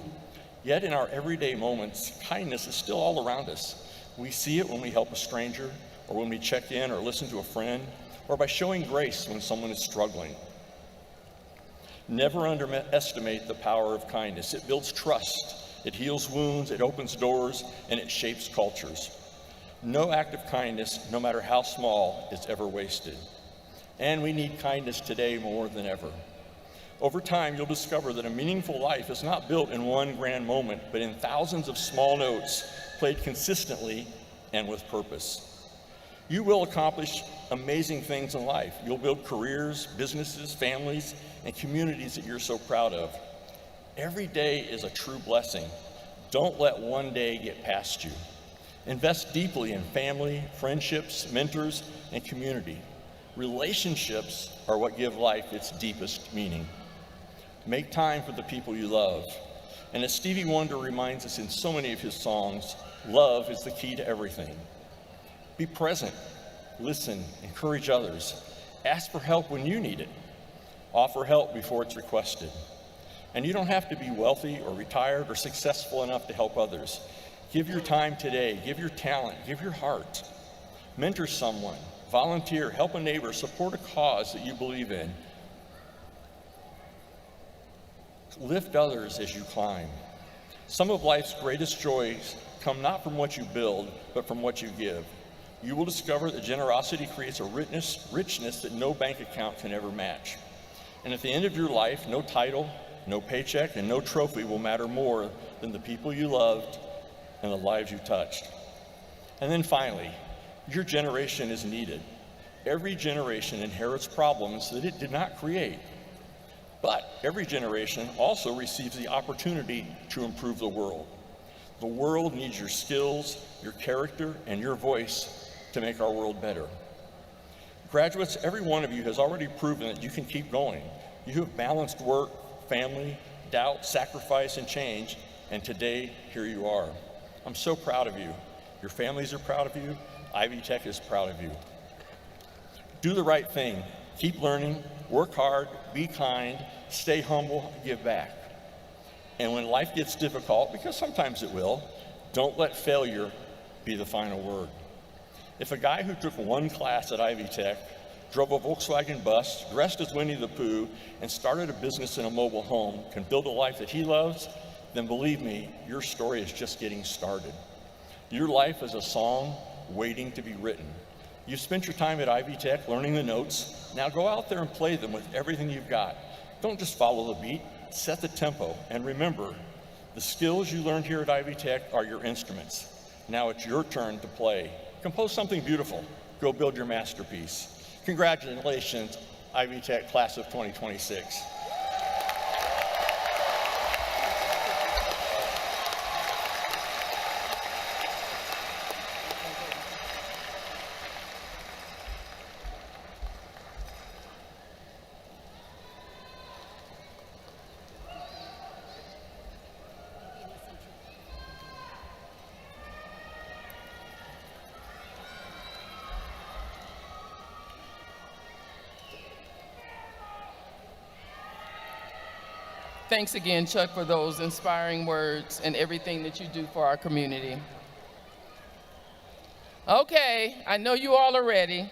Yet in our everyday moments, kindness is still all around us. We see it when we help a stranger, or when we check in or listen to a friend, or by showing grace when someone is struggling. Never underestimate the power of kindness. It builds trust, it heals wounds, it opens doors, and it shapes cultures. No act of kindness, no matter how small, is ever wasted. And we need kindness today more than ever. Over time, you'll discover that a meaningful life is not built in one grand moment, but in thousands of small notes played consistently and with purpose. You will accomplish amazing things in life. You'll build careers, businesses, families, and communities that you're so proud of. Every day is a true blessing. Don't let one day get past you. Invest deeply in family, friendships, mentors, and community. Relationships are what give life its deepest meaning. Make time for the people you love. And as Stevie Wonder reminds us in so many of his songs, love is the key to everything. Be present, listen, encourage others. Ask for help when you need it. Offer help before it's requested. And you don't have to be wealthy or retired or successful enough to help others. Give your time today, give your talent, give your heart. Mentor someone, volunteer, help a neighbor, support a cause that you believe in. Lift others as you climb. Some of life's greatest joys come not from what you build, but from what you give. You will discover that generosity creates a richness that no bank account can ever match. And at the end of your life, no title, no paycheck, and no trophy will matter more than the people you loved and the lives you touched. And then finally, your generation is needed. Every generation inherits problems that it did not create. But every generation also receives the opportunity to improve the world. The world needs your skills, your character, and your voice to make our world better. Graduates, every one of you has already proven that you can keep going. You have balanced work, family, doubt, sacrifice, and change, and today, here you are. I'm so proud of you. Your families are proud of you. Ivy Tech is proud of you. Do the right thing. Keep learning, work hard, be kind, stay humble, give back. And when life gets difficult, because sometimes it will, don't let failure be the final word. If a guy who took one class at Ivy Tech, drove a Volkswagen bus, dressed as Winnie the Pooh, and started a business in a mobile home can build a life that he loves, then believe me, your story is just getting started. Your life is a song waiting to be written. You've spent your time at Ivy Tech learning the notes. Now go out there and play them with everything you've got. Don't just follow the beat, set the tempo, and remember, the skills you learned here at Ivy Tech are your instruments. Now it's your turn to play. Compose something beautiful. Go build your masterpiece. Congratulations, Ivy Tech Class of 2026. Thanks again, Chuck, for those inspiring words and everything that you do for our community. Okay, I know you all are ready.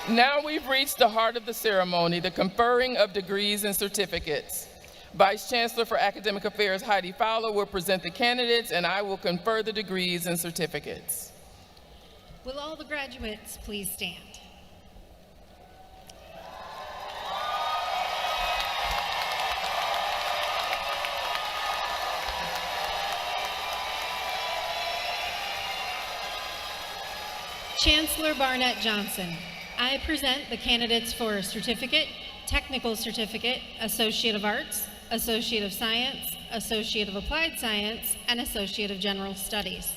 Now we've reached the heart of the ceremony, the conferring of degrees and certificates. Vice Chancellor for Academic Affairs Heidi Fowler will present the candidates, and I will confer the degrees and certificates. Will all the graduates please stand? Chancellor Barnett Johnson, I present the candidates for Certificate, Technical Certificate, Associate of Arts, Associate of Science, Associate of Applied Science, and Associate of General Studies.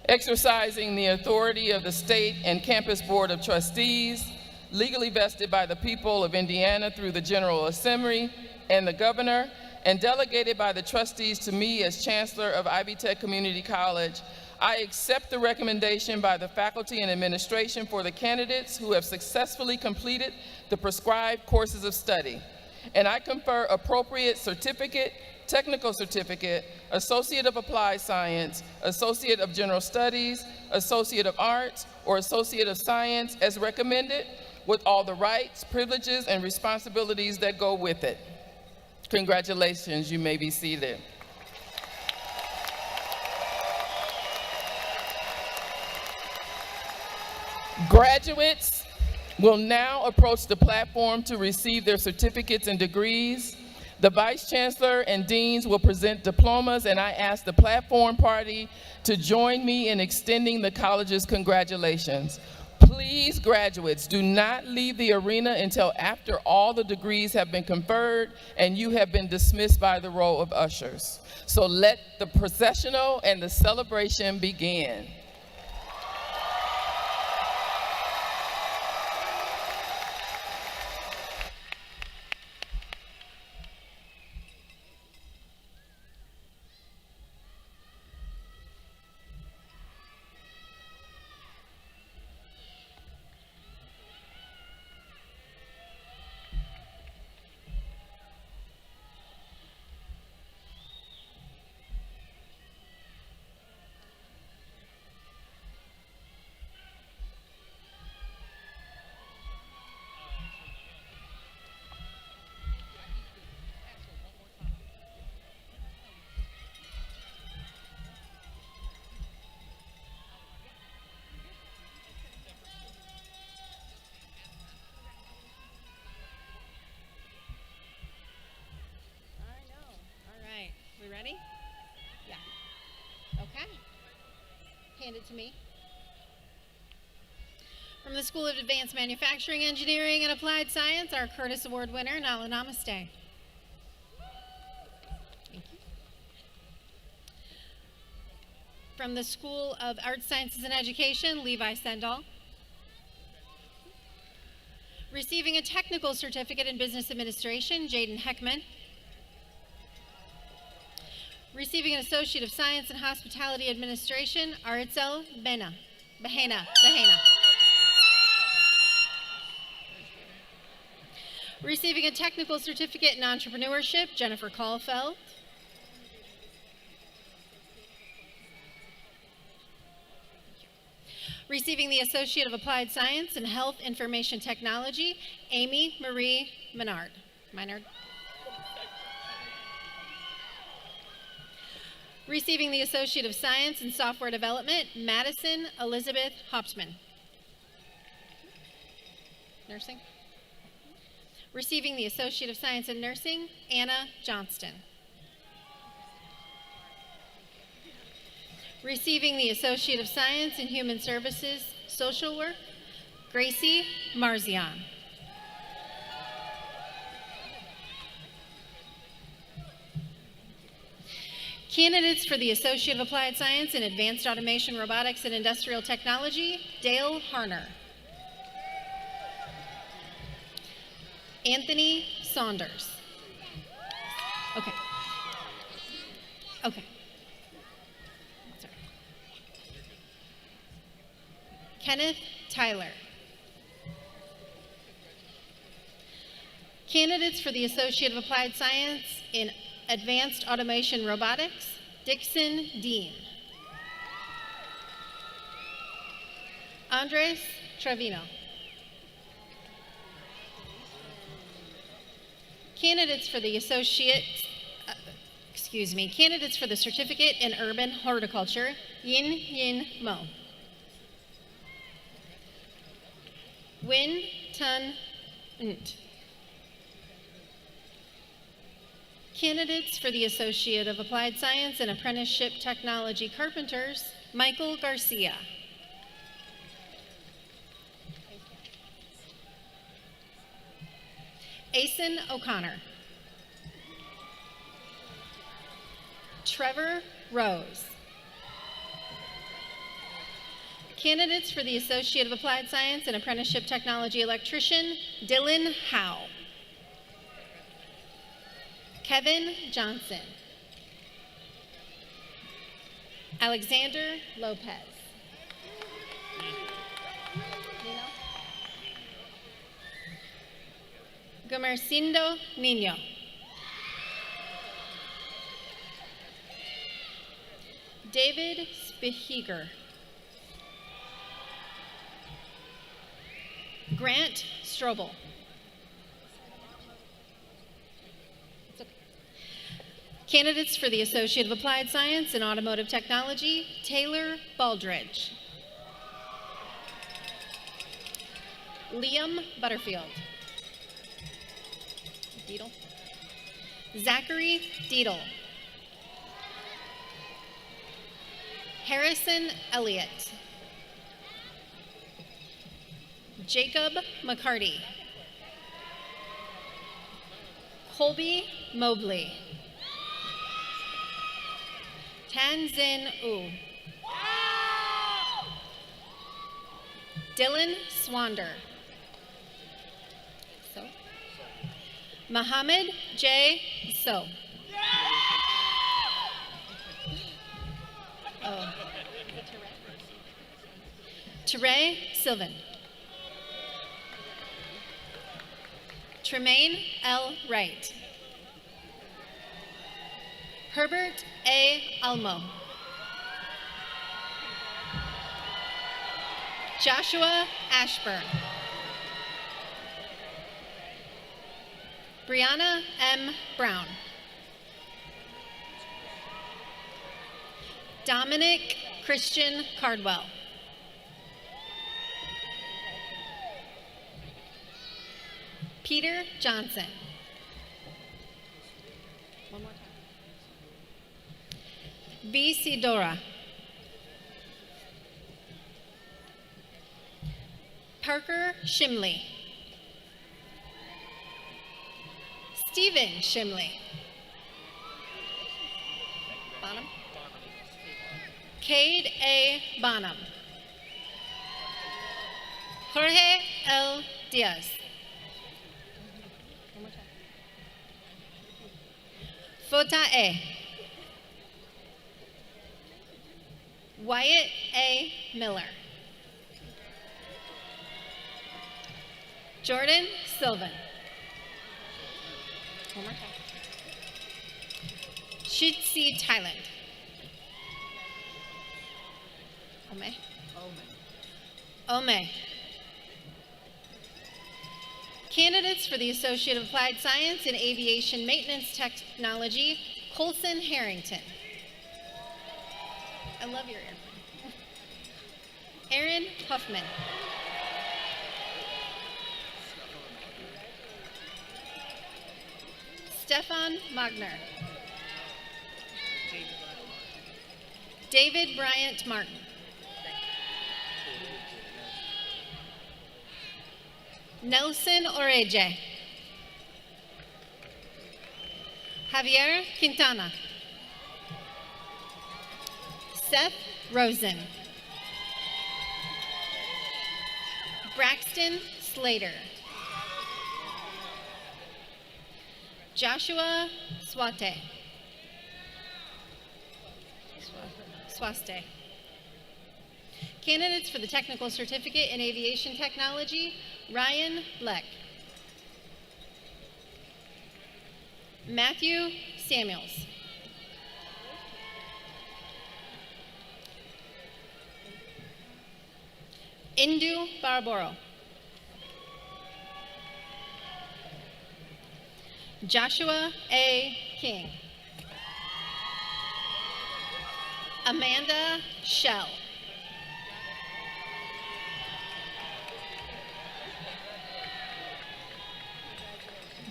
Exercising the authority of the State and Campus Board of Trustees, legally vested by the people of Indiana through the General Assembly and the Governor, and delegated by the trustees to me as Chancellor of Ivy Tech Community College, I accept the recommendation by the faculty and administration for the candidates who have successfully completed the prescribed courses of study, and I confer appropriate certificate, technical certificate, Associate of Applied Science, Associate of General Studies, Associate of Arts, or Associate of Science as recommended, with all the rights, privileges, and responsibilities that go with it. Congratulations, you may be seated. Graduates will now approach the platform to receive their certificates and degrees. The Vice Chancellor and Deans will present diplomas, and I ask the platform party to join me in extending the college's congratulations. Please, graduates, do not leave the arena until after all the degrees have been conferred and you have been dismissed by the roll of ushers. So let the processional and the celebration begin. We ready? Yeah. Okay. Hand it to me. From the School of Advanced Manufacturing, Engineering, and Applied Science, our Curtis Award winner, Nala Namaste. Thank you. From the School of Arts, Sciences, and Education, Levi Sendall. Receiving a technical certificate in business administration, Jaden Heckman. Receiving an Associate of Science in Hospitality Administration, Aritzel Bahena. Receiving a technical certificate in entrepreneurship, Jennifer Caulfeld. Receiving the Associate of Applied Science in Health Information Technology, Amy Marie Minard. Receiving the Associate of Science in Software Development, Madison Elizabeth Hauptman. Nursing. Receiving the Associate of Science in Nursing, Anna Johnston. Receiving the Associate of Science in Human Services, Social Work, Gracie Marzion. Candidates for the Associate of Applied Science in Advanced Automation, Robotics, and Industrial Technology, Dale Harner. Anthony Saunders. Okay. Sorry. Kenneth Tyler. Candidates for the Associate of Applied Science in Advanced Automation Robotics, Dixon Dean. Andres Trevino. Candidates for the candidates for the Certificate in Urban Horticulture, Yin Mo. Win Tun Nt. Candidates for the Associate of Applied Science and Apprenticeship Technology Carpenters, Michael Garcia. Asen O'Connor. Trevor Rose. Candidates for the Associate of Applied Science and Apprenticeship Technology Electrician, Dylan Howe. Kevin Johnson. Alexander Lopez. Gumercindo Nino. David Spichiger. Grant Strobel. Candidates for the Associate of Applied Science in Automotive Technology, Taylor Baldridge. Liam Butterfield. Deedle. Zachary Deedle. Harrison Elliott. Jacob McCarty. Colby Mobley. Tanzin U. Dylan Swander. So. Mohammed J. So. Oh. Teray Sylvan. Tremaine L. Wright. Herbert A. Almo. Joshua Ashburn. Brianna M. Brown. Dominic Christian Cardwell. Peter Johnson. One more time. V. Sidora. Parker Shimley. Stephen Shimley. Bonham. Cade A. Bonham. Jorge L. Diaz. One more time. Fota A. Wyatt A. Miller. Jordan Sylvan. One more time. Shitsi Thailand. Ome. Ome. Candidates for the Associate of Applied Science in Aviation Maintenance Technology, Colson Harrington. I love your earphone. Aaron Huffman. Stefan Magner. David Bryant Martin. Nelson Oreje. Javier Quintana. Seth Rosen. Braxton Slater. Joshua Swate. Swaste. Candidates for the Technical Certificate in Aviation Technology, Ryan Leck. Matthew Samuels. Indu Barboro. Joshua A. King. Amanda Shell.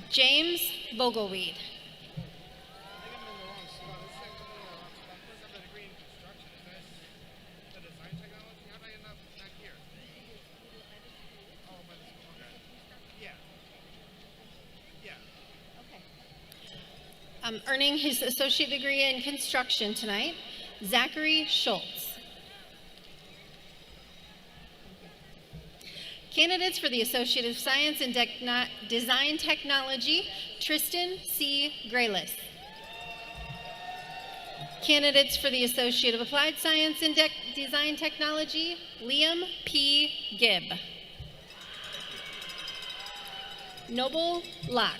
James Vogelweed. Earning his associate degree in construction tonight, Zachary Schultz. Candidates for the Associate of Science in Design Technology, Tristan C. Graylis. Candidates for the Associate of Applied Science in Design Technology, Liam P. Gibb. Noble Locke.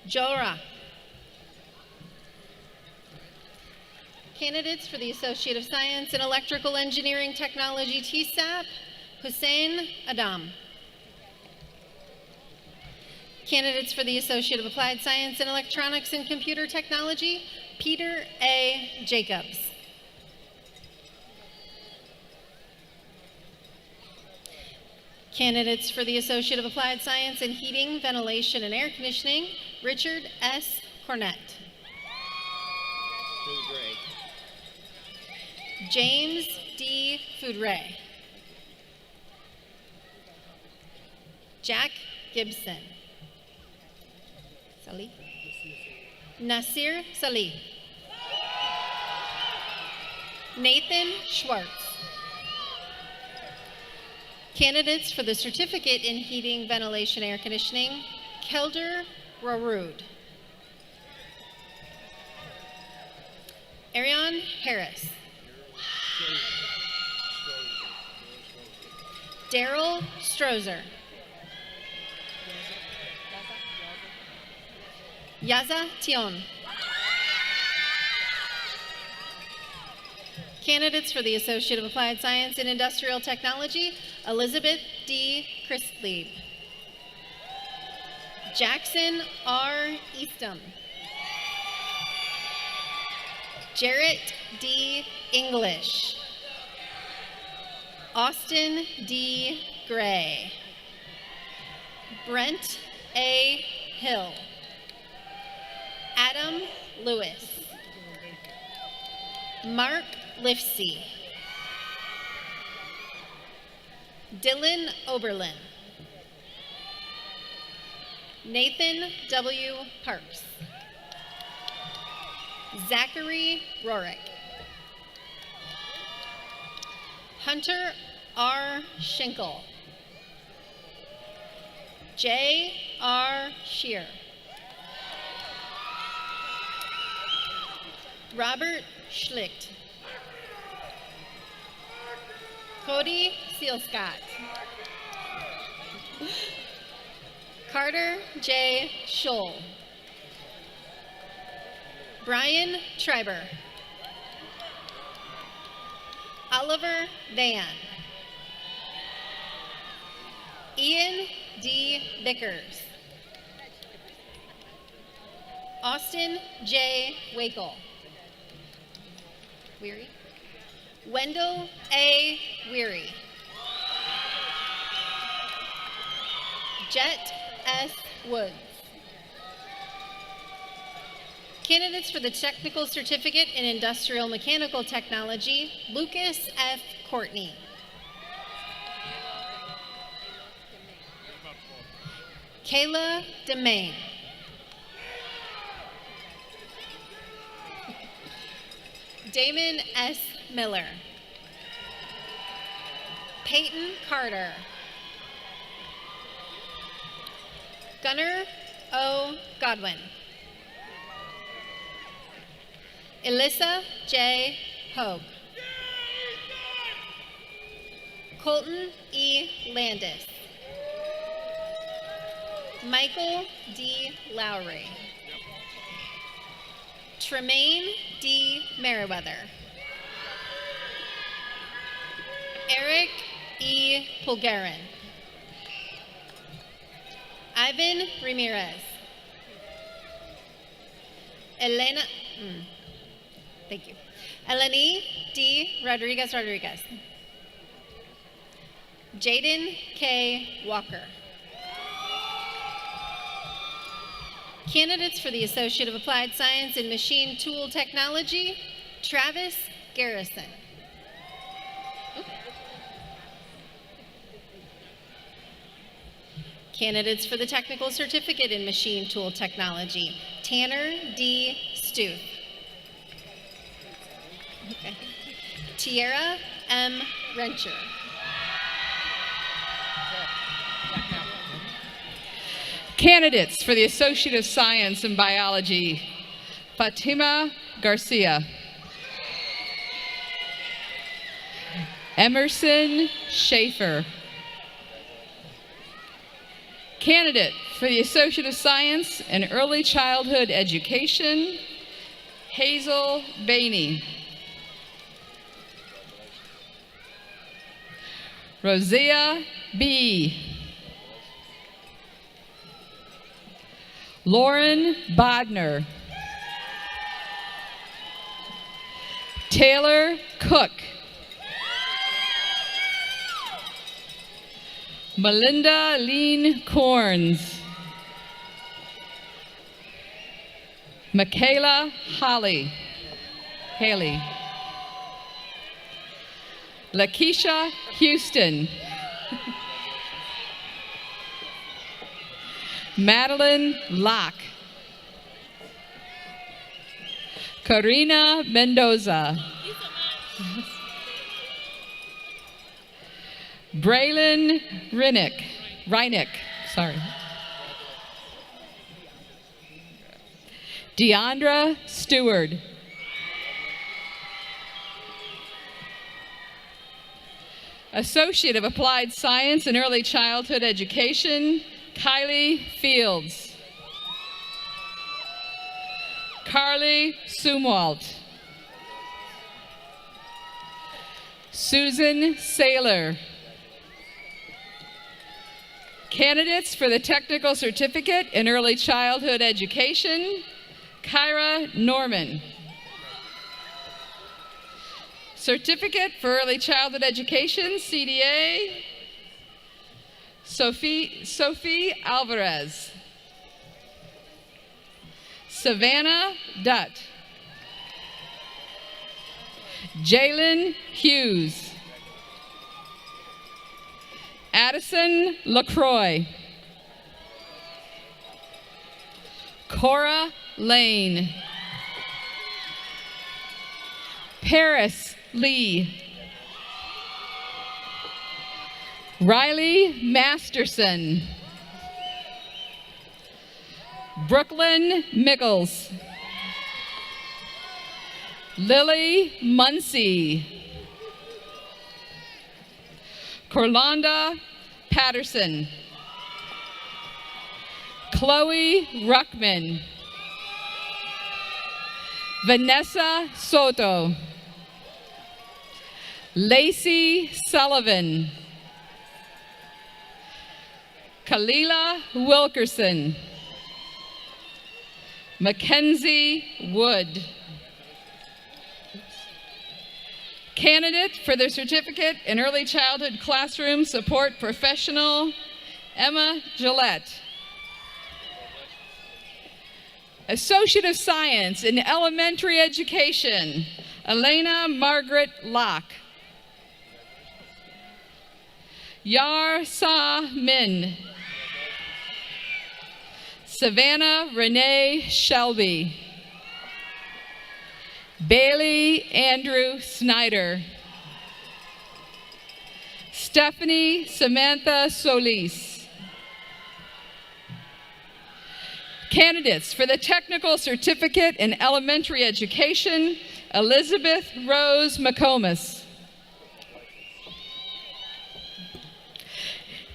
Jora. Candidates for the Associate of Science in Electrical Engineering Technology, TSAP, Hussein Adam. Candidates for the Associate of Applied Science in Electronics and Computer Technology, Peter A. Jacobs. Candidates for the Associate of Applied Science in Heating, Ventilation, and Air Conditioning, Richard S. Cornett. James D. Foudray. Jack Gibson. Salih. Nasir Salih. Nathan Schwartz. Candidates for the Certificate in Heating, Ventilation, Air Conditioning, Kelder Raroud. Ariane Harris. Daryl Strozer. Yaza Tion. Candidates for the Associate of Applied Science in Industrial Technology, Elizabeth D. Christlieb. Jackson R. Eastham. Jarrett D. English. Austin D. Gray. Brent A. Hill. Adam Lewis. Mark Lifsey. Dylan Oberlin. Nathan W. Parks. Zachary Rorick. Hunter R. Schinkel. J. R. Shear. Robert Schlicht. Cody Sealscott. Carter J. Scholl. Brian Schreiber. Oliver Van. Ian D. Vickers. Austin J. Wakel. Weary. Wendell A. Weary. Jet S. Woods. Candidates for the Technical Certificate in Industrial Mechanical Technology, Lucas F. Courtney. Kayla Demain. Damon S. Miller. Peyton Carter. Gunnar O. Godwin. Alyssa J. Hogue. Colton E. Landis. Michael D. Lowry. Tremaine D. Merriweather. Eric E. Pulgarin. Ivan Ramirez. Elena, thank you. Eleni D. Rodriguez. Jaden K. Walker. Candidates for the Associate of Applied Science in Machine Tool Technology, Travis Garrison. Candidates for the Technical Certificate in Machine Tool Technology, Tanner D. Stuth. Okay. Tierra M. Rencher. Candidates for the Associate of Science in Biology, Fatima Garcia. Emerson Schaefer. Candidate for the Associate of Science in Early Childhood Education, Hazel Bainey. Rosia B. Lauren Bodner. Taylor Cook. Melinda Lean Corns. Michaela Haley. Lakeisha Houston. Madeline Locke. Karina Mendoza. Braylon Reinick, sorry. Deandra Stewart. Associate of Applied Science and Early Childhood Education, Kylie Fields. Carly Sumwalt. Susan Saylor. Candidates for the Technical Certificate in Early Childhood Education, Kyra Norman. Certificate for Early Childhood Education, CDA, Sophie Alvarez. Savannah Dutt. Jalen Hughes. Addison LaCroix. Cora Lane. Paris Lee. Riley Masterson. Brooklyn Mickles. Lily Muncie. Corlanda Patterson. Chloe Ruckman. Vanessa Soto. Lacey Sullivan. Kalila Wilkerson. Mackenzie Wood. Candidate for the Certificate in Early Childhood Classroom Support Professional, Emma Gillette. Associate of Science in Elementary Education, Elena Margaret Locke. Yar Sa Min. Savannah Renee Shelby. Bailey Andrew Snyder. Stephanie Samantha Solis. Candidates for the Technical Certificate in Elementary Education, Elizabeth Rose McComas.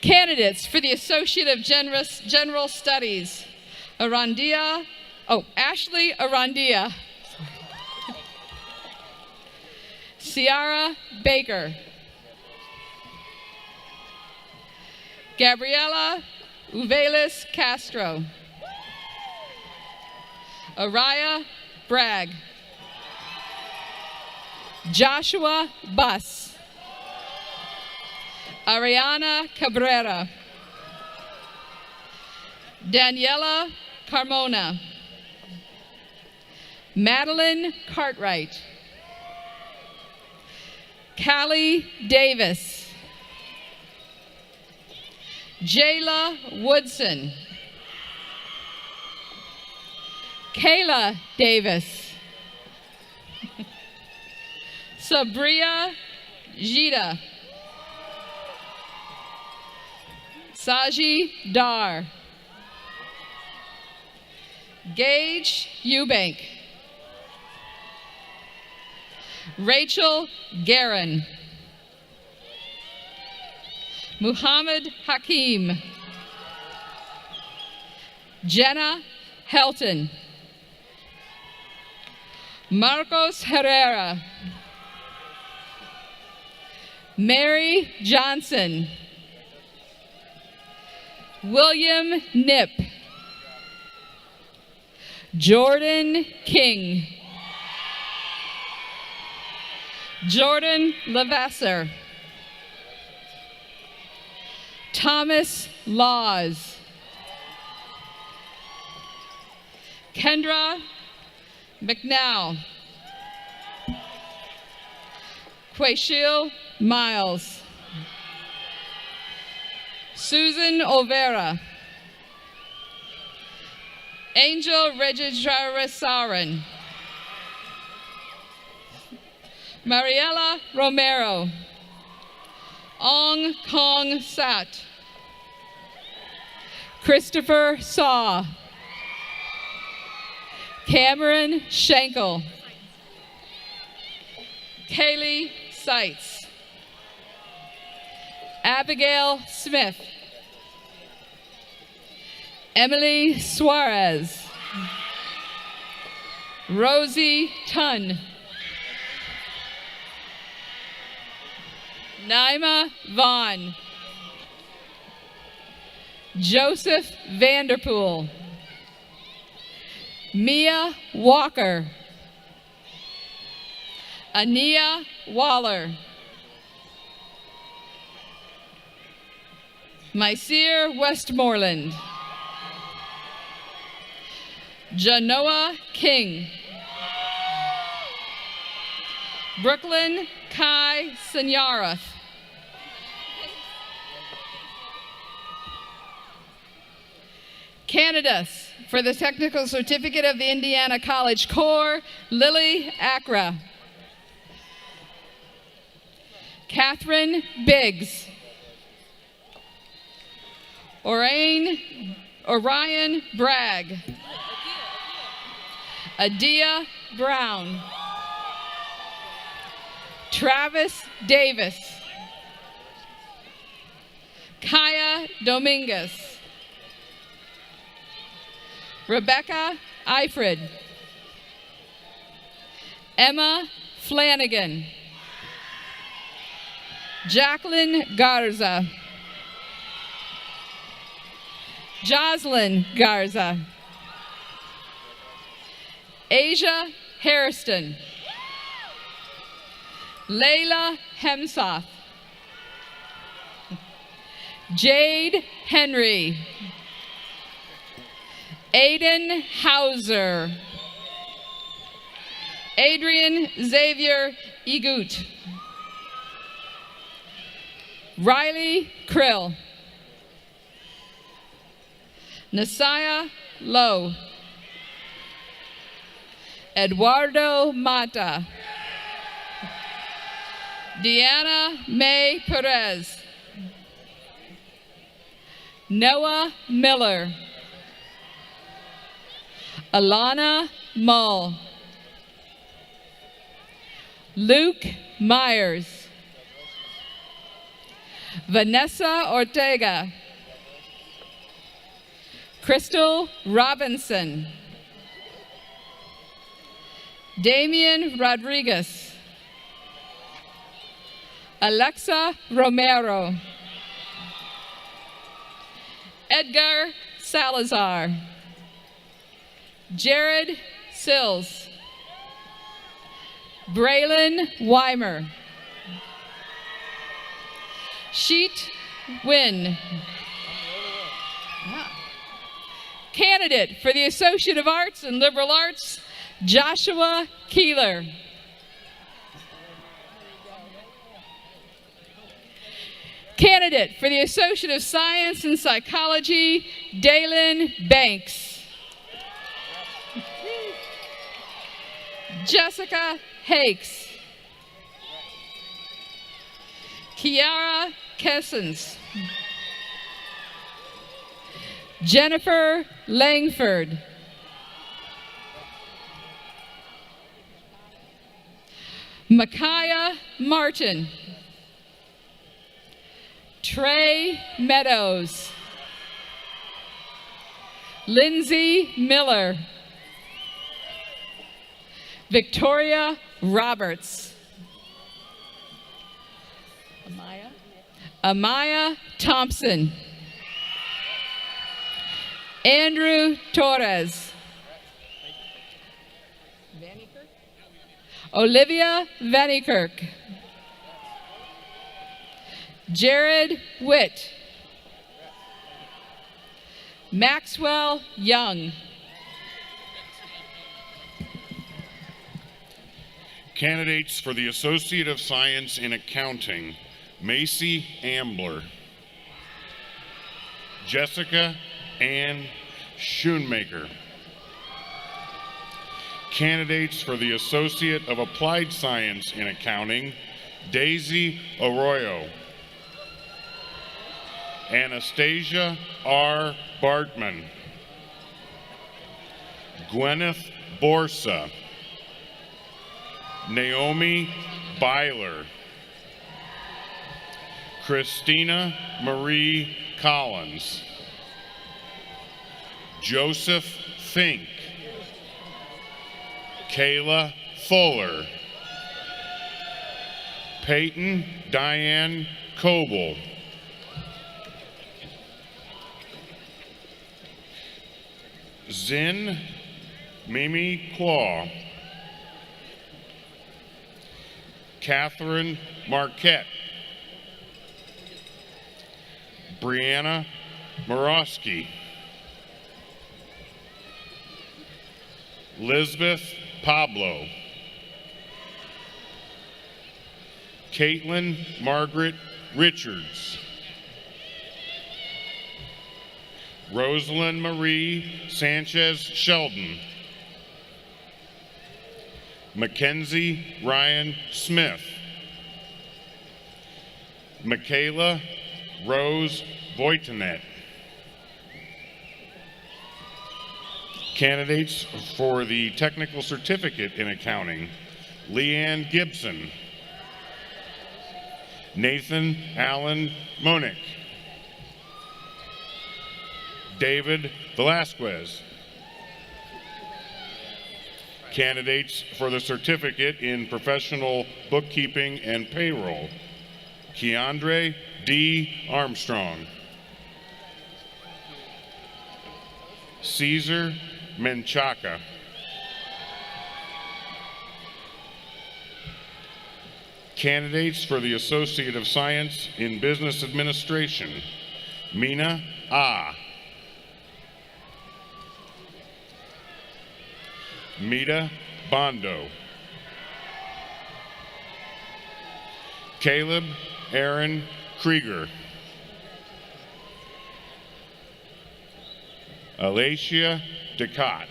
Candidates for the Associate of General Studies, Ashley Arandia. Ciara Baker. Gabriela Uvelis Castro. Araya Bragg. Joshua Buss. Ariana Cabrera. Daniela Carmona. Madeline Cartwright. Callie Davis. Jayla Woodson. Kayla Davis. Sabria Jita. Saji Dar. Gage Eubank. Rachel Guerin. Muhammad Hakim. Jenna Helton. Marcos Herrera. Mary Johnson. William Knipp. Jordan King. Jordan Levasseur. Thomas Laws. Kendra McNow. Quashil Miles. Susan Olvera. Angel Registrasaran. Mariela Romero. Ong Kong Sat. Christopher Saw. Cameron Schenkel. Kaylee Seitz. Abigail Smith. Emily Suarez. Rosie Tun. Naima Vaughn. Joseph Vanderpool. Mia Walker. Ania Waller. Mysere Westmoreland. Janoa King. Brooklyn Kai Sanyarath. Candidates for the Technical Certificate of the Indiana College Corps, Lily Accra. Catherine Biggs. Orion Bragg. Adia Brown. Travis Davis. Kaya Dominguez. Rebecca Eifred. Emma Flanagan. Jacqueline Garza. Jocelyn Garza. Asia Hairston. Layla Hemsoth. Jade Henry. Aiden Hauser. Adrian Xavier Egut. Riley Krill. Nasaya Lowe. Eduardo Mata. Deanna May Perez. Noah Miller. Alana Mull. Luke Myers. Vanessa Ortega. Crystal Robinson. Damian Rodriguez. Alexa Romero. Edgar Salazar. Jared Sills. Braylon Weimer. Sheet Wynn. Candidate for the Associate of Arts and Liberal Arts, Joshua Keeler. Candidate for the Associate of Science and Psychology, Dalen Banks. Jessica Hakes. Kiara Kessens. Jennifer Langford. Micaiah Martin. Trey Meadows. Lindsay Miller. Victoria Roberts. Amaya Thompson. Andrew Torres. Olivia Vanikirk. Jared Witt. Maxwell Young. Candidates for the Associate of Science in Accounting, Macy Ambler, Jessica Ann Schoonmaker. Candidates for the Associate of Applied Science in Accounting, Daisy Arroyo, Anastasia R. Bartman, Gwyneth Borsa, Naomi Byler, Christina Marie Collins, Joseph Fink, Kayla Fuller, Peyton Diane Coble, Zin Mimi Claw, Catherine Marquette, Brianna Morosky, Lisbeth Pablo, Caitlin Margaret Richards, Rosalind Marie Sanchez Sheldon, Mackenzie Ryan Smith, Michaela Rose Voitinet. Candidates for the Technical Certificate in Accounting, Leanne Gibson, Nathan Allen Monick, David Velasquez. Candidates for the Certificate in Professional Bookkeeping and Payroll, Keandre D. Armstrong, Caesar Menchaca, candidates for the Associate of Science in Business Administration, Mina Ah, Mita Bondo, Caleb Aaron Krieger, Alacia Ducat,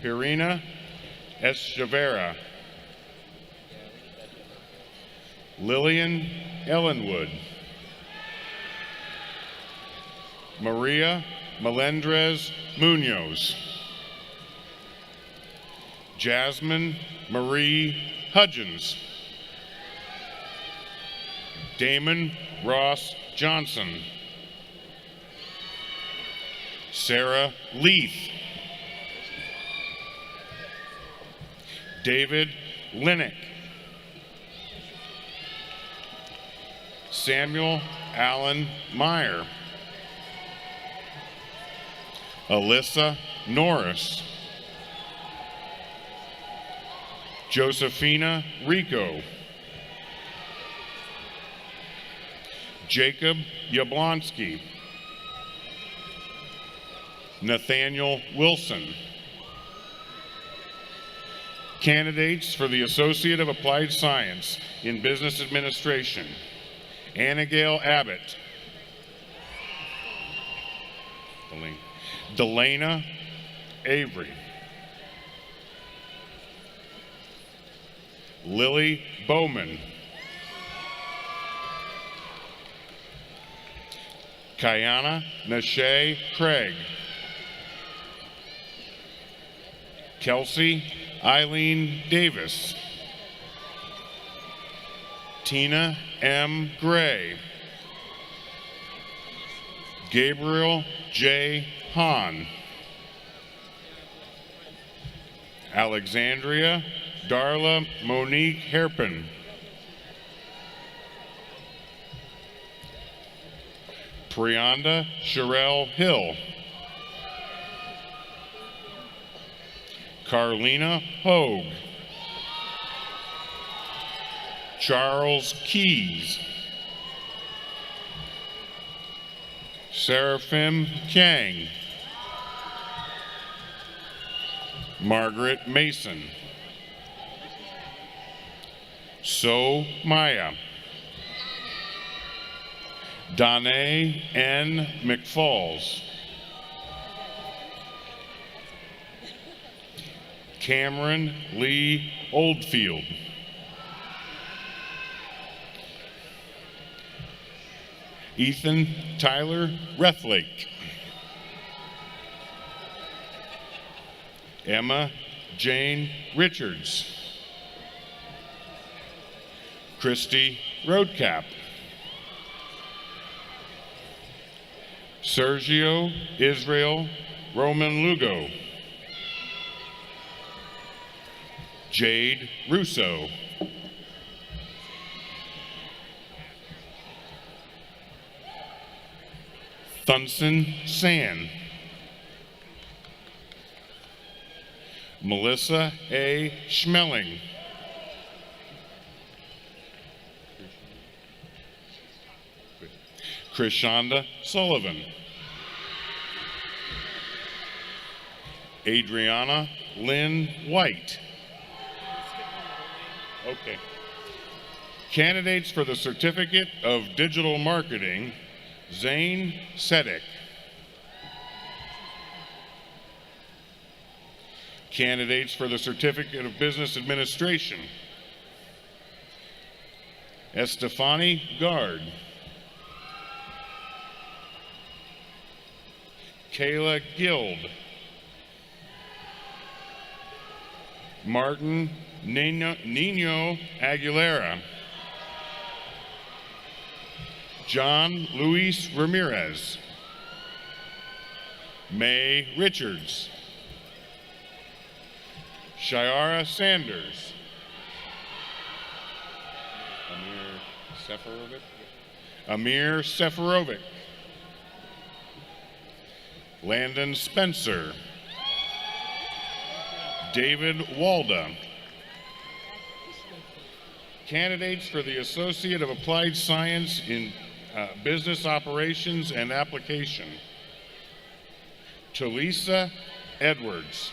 Irina Echeverra, Lillian Ellenwood, Maria Melendrez Munoz, Jasmine Marie Hudgens, Damon Ross Johnson, Sarah Leith, David Linick, Samuel Allen Meyer, Alyssa Norris, Josephina Rico, Jacob Yablonsky, Nathaniel Wilson. Candidates for the Associate of Applied Science in Business Administration, Annagail Abbott, Delana Avery, Lily Bowman, Kayana Nashe Craig, Kelsey Eileen Davis, Tina M. Gray, Gabriel J. Hahn, Alexandria Darla Monique Herpin, Prianda Sherelle Hill, Carlina Hogue, Charles Keys, Seraphim Kang, Margaret Mason. So Maya. Danae N. McFalls. Cameron Lee Oldfield. Ethan Tyler Rethlake. Emma Jane Richards. Christy Roadcap. Sergio Israel Roman Lugo. Jade Russo. Thunson San. Melissa A. Schmeling. Krishanda Sullivan. Adriana Lynn White. Okay. Candidates for the Certificate of Digital Marketing, Zane Sedek. Candidates for the Certificate of Business Administration, Estefani Gard. Kayla Guild. Martin Nino Aguilera. John Luis Ramirez. May Richards. Shiara Sanders. Amir Seferovic. Landon Spencer. David Walda. Candidates for the Associate of Applied Science in Business Operations and Application, Talisa Edwards.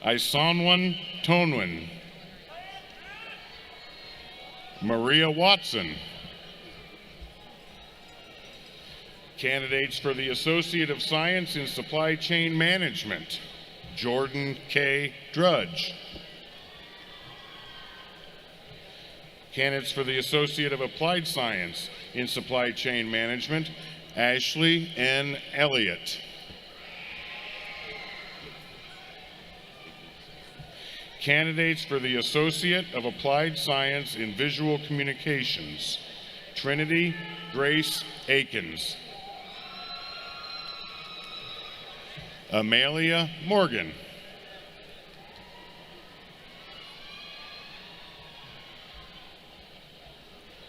Isanwan Tonwin. Maria Watson. Candidates for the Associate of Science in Supply Chain Management, Jordan K. Drudge. Candidates for the Associate of Applied Science in Supply Chain Management, Ashley N. Elliott. Candidates for the Associate of Applied Science in Visual Communications, Trinity Grace Akins. Amelia Morgan.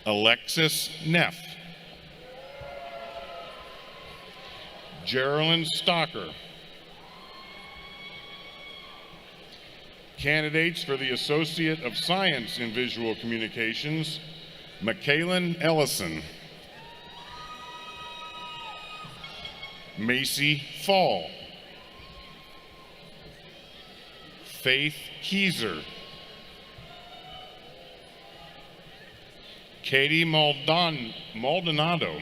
Alexis Neff. Geraldine Stocker. Candidates for the Associate of Science in Visual Communications, Michaelan Ellison. Macy Fall. Faith Keyser. Katie Maldonado.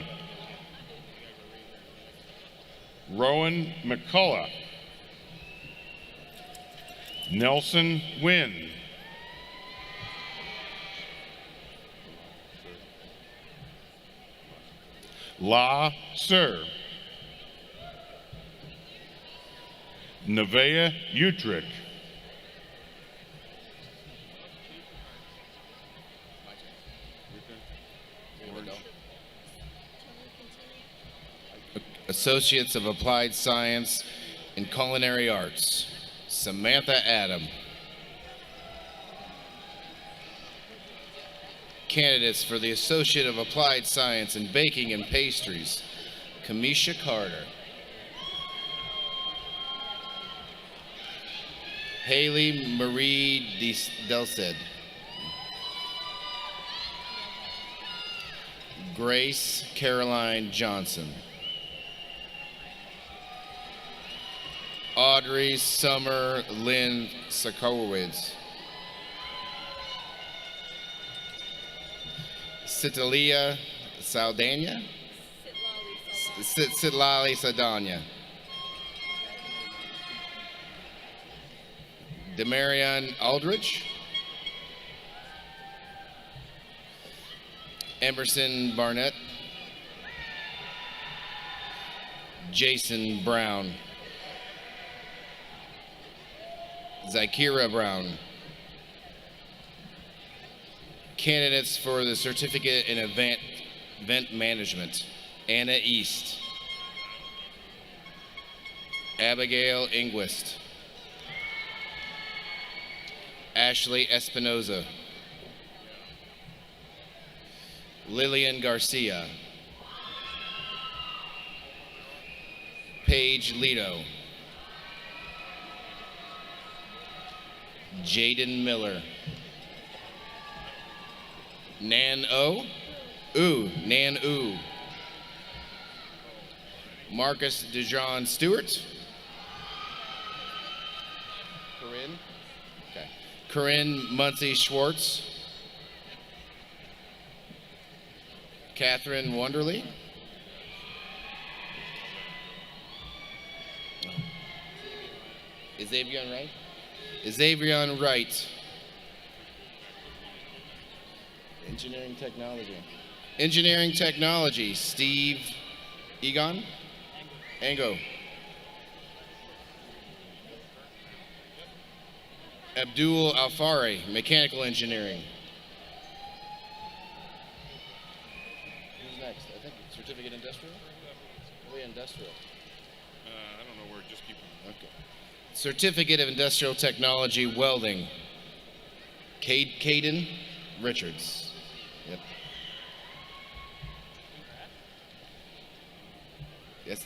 Rowan McCullough. Nelson Wynn. La Sir. Nevaeh Utrick. Associates of Applied Science in Culinary Arts, Samantha Adam. Candidates for the Associate of Applied Science in Baking and Pastries, Kamisha Carter. Haley Marie Delced. Grace Caroline Johnson. Audrey Summer Lynn Sakowicz. Citalia Saldana? Citlali Saldana. Demarion Aldrich. Emerson Barnett. Jason Brown. Zykira Brown. Candidates for the Certificate in Event Management. Anna East. Abigail Ingwist. Ashley Espinoza. Lillian Garcia. Paige Leto. Jaden Miller. Nan O. Nan Oo. Marcus DeJohn Stewart. Corinne. Okay. Corinne Muncie Schwartz. Catherine Wonderly. Is Xavier right? Xavier Wright. Engineering Technology. Engineering Technology, Steve Egon? Ango. Abdul Alfari, Mechanical Engineering. Who's next? I think Certificate Industrial? Probably Industrial. I don't know where, just keep them. Okay. Certificate of Industrial Technology, Welding. Caden Richards. Yep. Yes.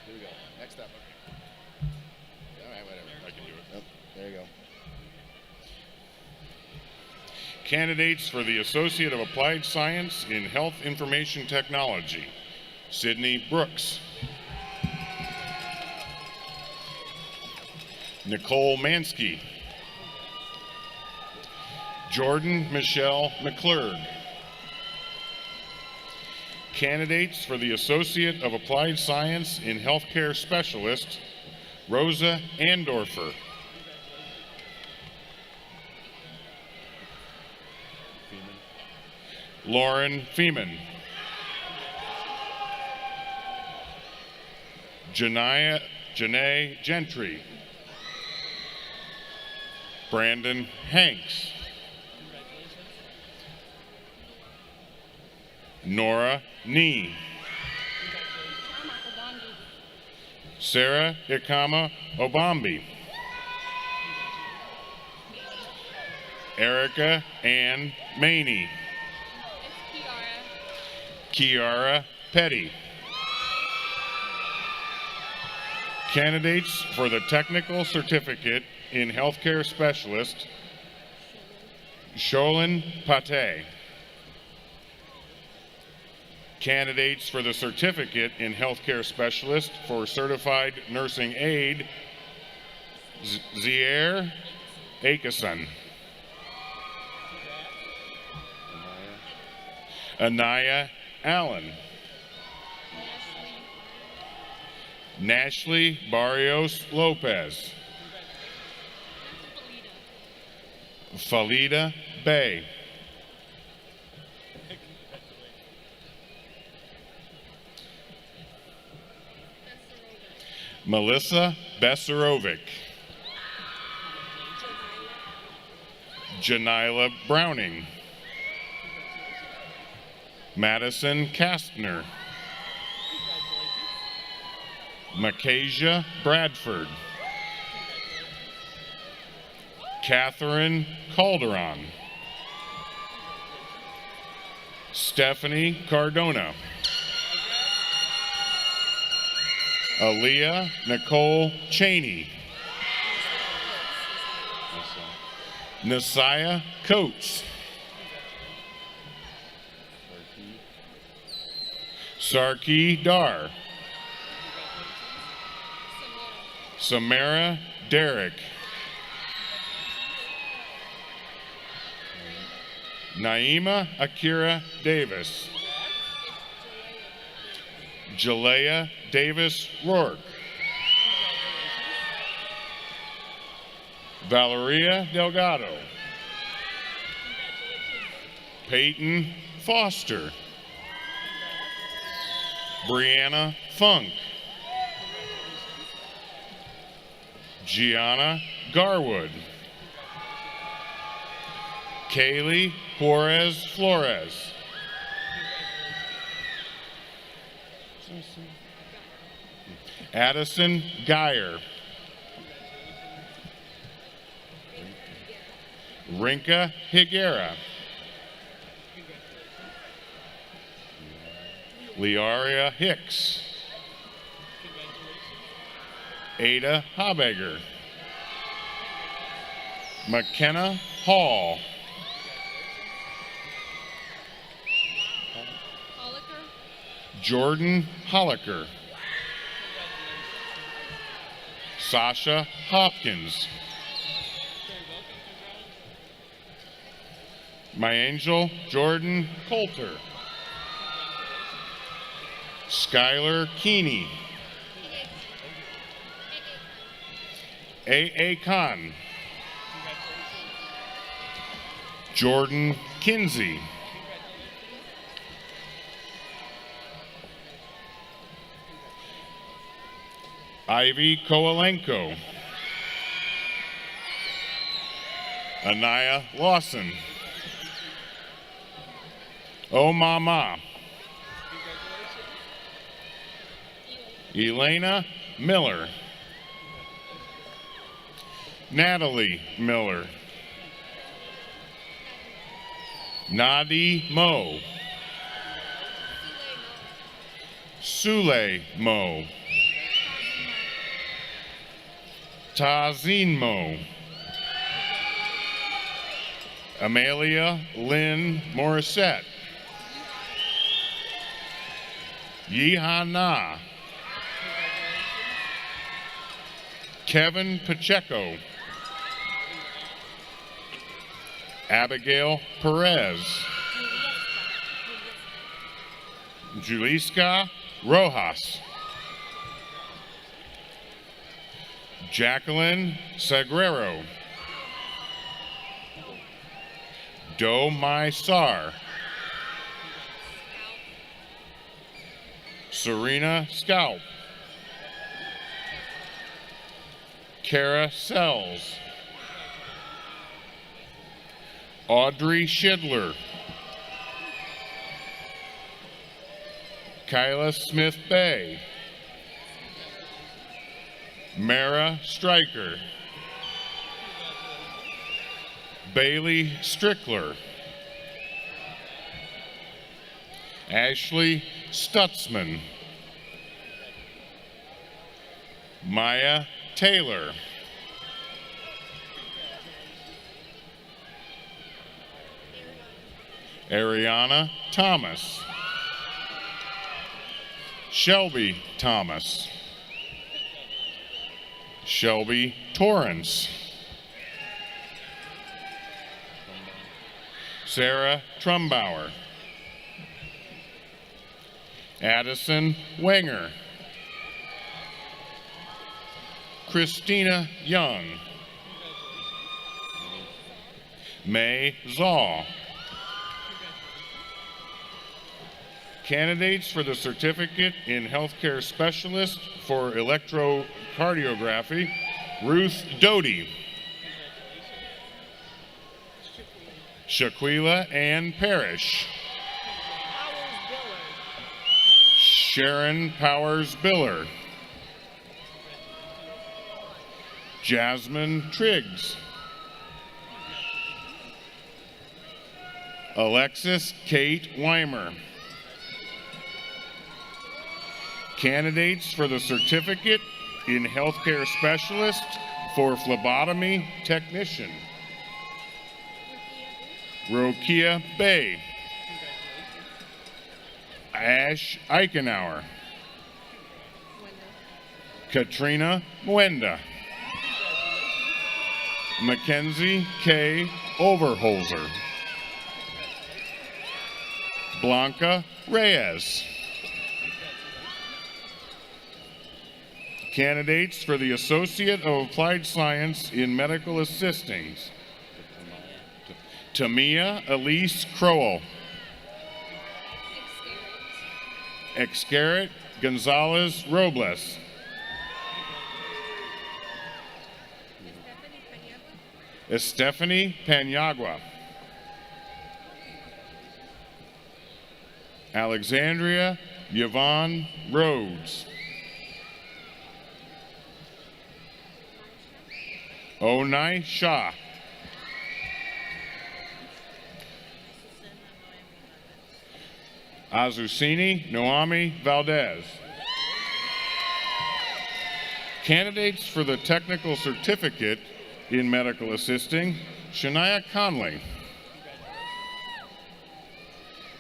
Here we go. Next up. All right, whatever. I can do it. Nope. There you go. Candidates for the Associate of Applied Science in Health Information Technology. Sydney Brooks. Nicole Mansky. Jordan Michelle McClurg. Candidates for the Associate of Applied Science in Healthcare Specialist, Rosa Andorfer. Lauren Feeman. Janae Gentry. Brandon Hanks. Nora Nee. Sarah Ikama Obambi. Erica Ann Maney. Kiara Petty. Candidates for the Technical Certificate in Healthcare Specialist, Sholin Pate. Candidates for the Certificate in Healthcare Specialist for Certified Nursing Aide, Zier Akason. Anaya Allen. Nashley Barrios Lopez. Falida Bay. Melissa Besarovic. Janila Browning. Madison Kastner. Makasia Bradford. Catherine Calderon. Stephanie Cardona. Aaliyah Nicole Cheney. Nasiah Coates. Sarki Dar. Samara Derrick. Naima Akira Davis. Jalea Davis Rourke. Valeria Delgado. Peyton Foster. Brianna Funk. Gianna Garwood. Kaylee Juarez Flores. Addison Geyer. Rinka Higuera. Liaria Hicks. Ada Habegger. McKenna Hall. Jordan Holliker. Sasha Hopkins. My angel Jordan Coulter. Skylar Keeney. A.A. Khan. Jordan Kinsey. Ivy Kowalenko. Anaya Lawson. Oh Mama. Elena Miller. Natalie Miller. Nadi Mo. Sule Mo. Tazeen Mo. Amelia Lynn Morissette. Yihana. Kevin Pacheco. Abigail Perez. Juliska Rojas. Jacqueline Sagrero. Do Mai Sar. Serena Scalp. Kara Sells. Audrey Schidler. Kyla Smith Bay. Mara Stryker. Bailey Strickler. Ashley Stutzman. Maya Taylor. Ariana Thomas. Shelby Thomas. Shelby Torrance. Sarah Trumbauer. Addison Wenger. Christina Young. May Zaw. Candidates for the Certificate in Healthcare Specialist for Electrocardiography, Ruth Doty. Shaquila Ann Parrish. Sharon Powers Biller. Jasmine Triggs. Alexis Kate Weimer. Candidates for the Certificate in Healthcare Specialist for Phlebotomy Technician. Rokia Bay. Ash Eichenauer. Katrina Mwenda. Mackenzie K. Overholzer. Blanca Reyes. Candidates for the Associate of Applied Science in Medical Assisting. Tamia Elise Crowell. Excaret Gonzalez Robles. Estefany Paniagua. Alexandria Yvonne Rhodes. Onai Shah. Azucini Noami Valdez. Candidates for the Technical Certificate in Medical Assisting, Shania Conley.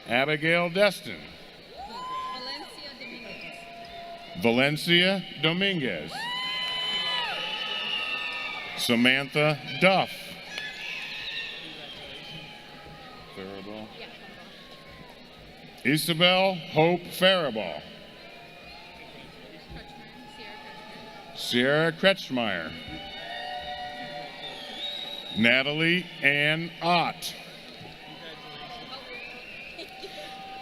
Abigail Destin. Valencia Dominguez. Samantha Duff. Faraball. Isabel Hope Faraball. Sierra Kretschmeyer. Natalie Ann Ott.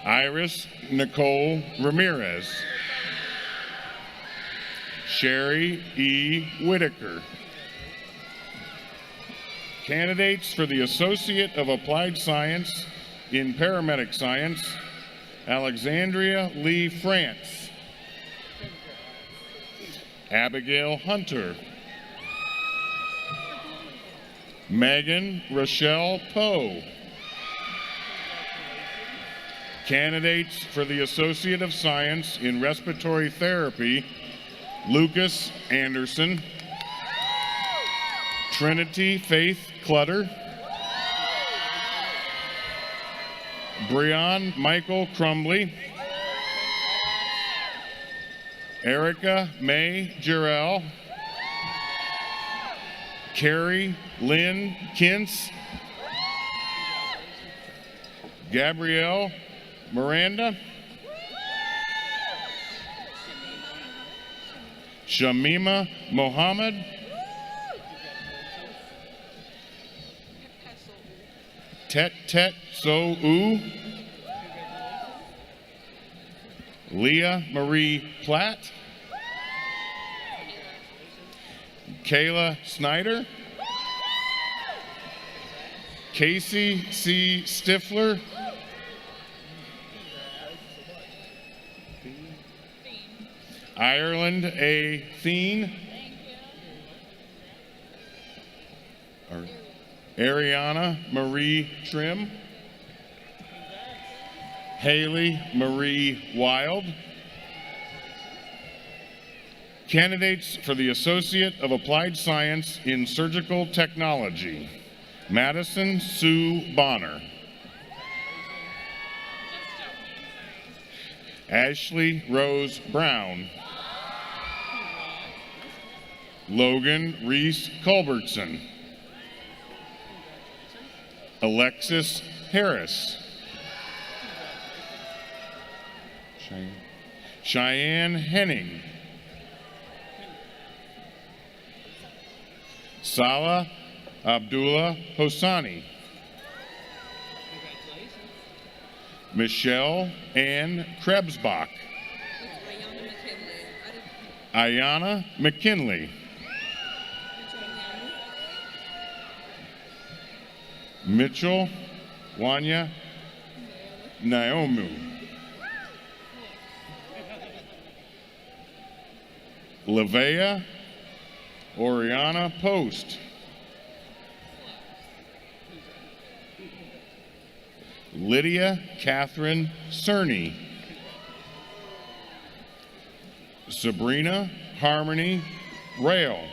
Iris Nicole Ramirez. Sherry E. Whitaker. Candidates for the Associate of Applied Science in Paramedic Science, Alexandria Lee France. Abigail Hunter. Megan Rochelle Poe. Candidates for the Associate of Science in Respiratory Therapy, Lucas Anderson. Trinity Faith Clutter. Breon Michael Crumbly. Erica May Jarrell. Carrie Lynn Kintz. Gabrielle Miranda. Shamima Mohammed. Tet Tet So U. Leah Marie Platt. Kayla Snyder. Casey C. Stifler. Ireland A. Thien. Ariana Marie Trim. Haley Marie Wild. Candidates for the Associate of Applied Science in Surgical Technology, Madison Sue Bonner. Ashley Rose Brown. Logan Reese Culbertson. Alexis Harris. Cheyenne Henning. Salah Abdullah Hosani. Michelle Ann Krebsbach. Ayana McKinley. Mitchell Wanya Naomu. Lavea Oriana Post. Lydia Catherine Cerny. Sabrina Harmony Rail.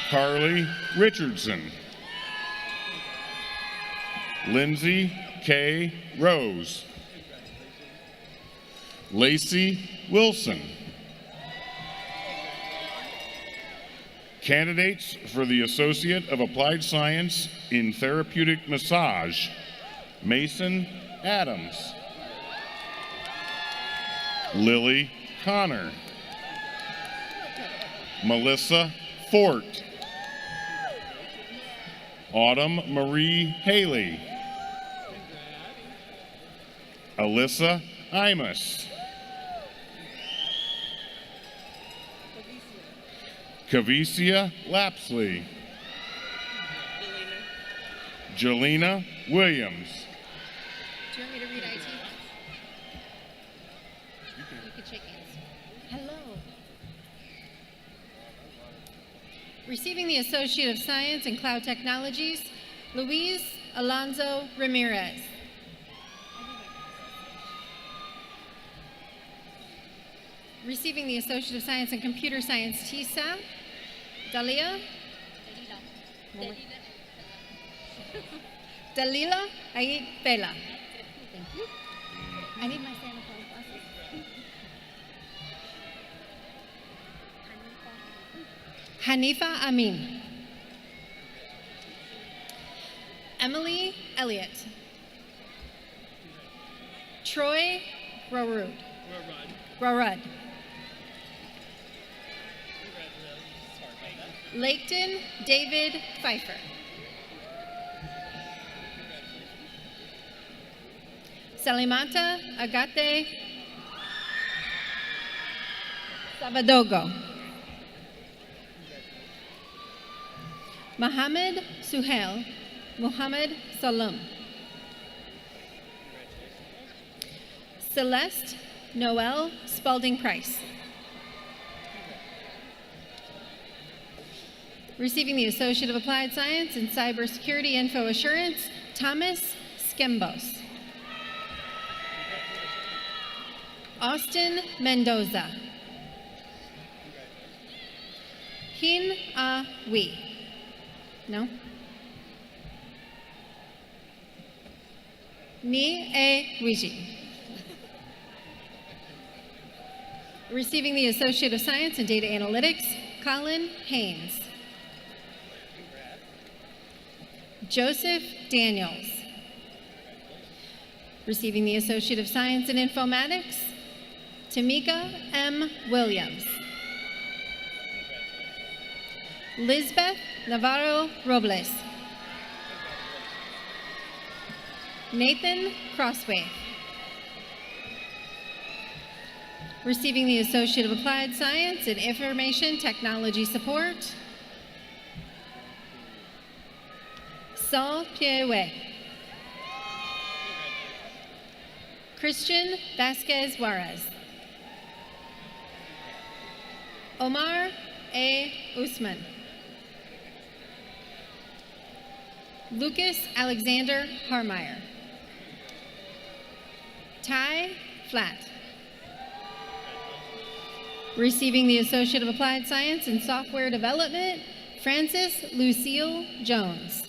Carly Richardson. Lindsay K. Rose. Lacey Wilson. Candidates for the Associate of Applied Science in Therapeutic Massage, Mason Adams. Lily Connor. Melissa Fort. Autumn Marie Haley. Alyssa Imus. Kavicia Lapsley. Jelena Williams. Do you want me to read IT? You can shake hands. Hello. Receiving the Associate of Science in Cloud Technologies, Luis Alonso Ramirez. Receiving the Associate of Science in Computer Science, TISA, Dalila Ait Vela. Thank you. I need my Santa Claus glasses. Hanifa Amin. Emily Elliott. Troy Rorud. Rorud. Laketon David Pfeiffer. Salimata Agate Sabadogo. Mohammed Suhail Muhammad Salum. Celeste Noel Spalding Price. Receiving the Associate of Applied Science in Cybersecurity Info Assurance, Thomas Skembos. Austin Mendoza. Hin A Wee. No? Ni A Wiji. Receiving the Associate of Science in Data Analytics, Colin Haynes. Joseph Daniels. Receiving the Associate of Science in Informatics, Tamika M. Williams. Lisbeth Navarro Robles. Nathan Crossway. Receiving the Associate of Applied Science in Information Technology Support, Saul Piewe. Christian Vasquez Juarez. Omar A. Usman. Lucas Alexander Harmeyer. Ty Flatt. Receiving the Associate of Applied Science in Software Development, Francis Lucille Jones.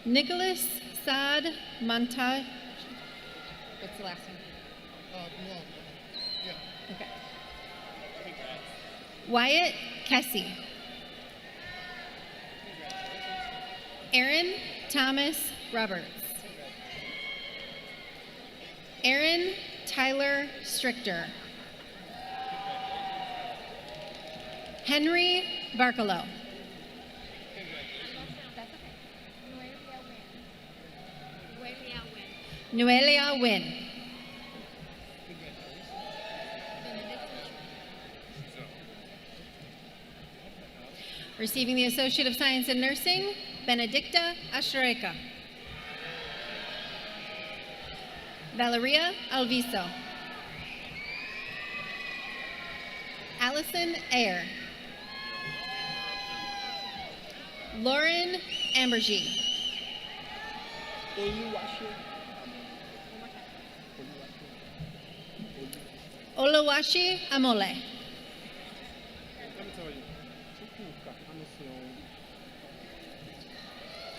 Nicholas Saad Montage. What's the last one? Okay. Wyatt Kessie. Aaron Thomas Roberts. Aaron Tyler Strichter. Henry Barcalow. Noelia Wynn. Receiving the Associate of Science in Nursing, Benedicta Ashreka. Valeria Alviso. Allison Ayer. Lauren Ambergy. Oluwashi Amole.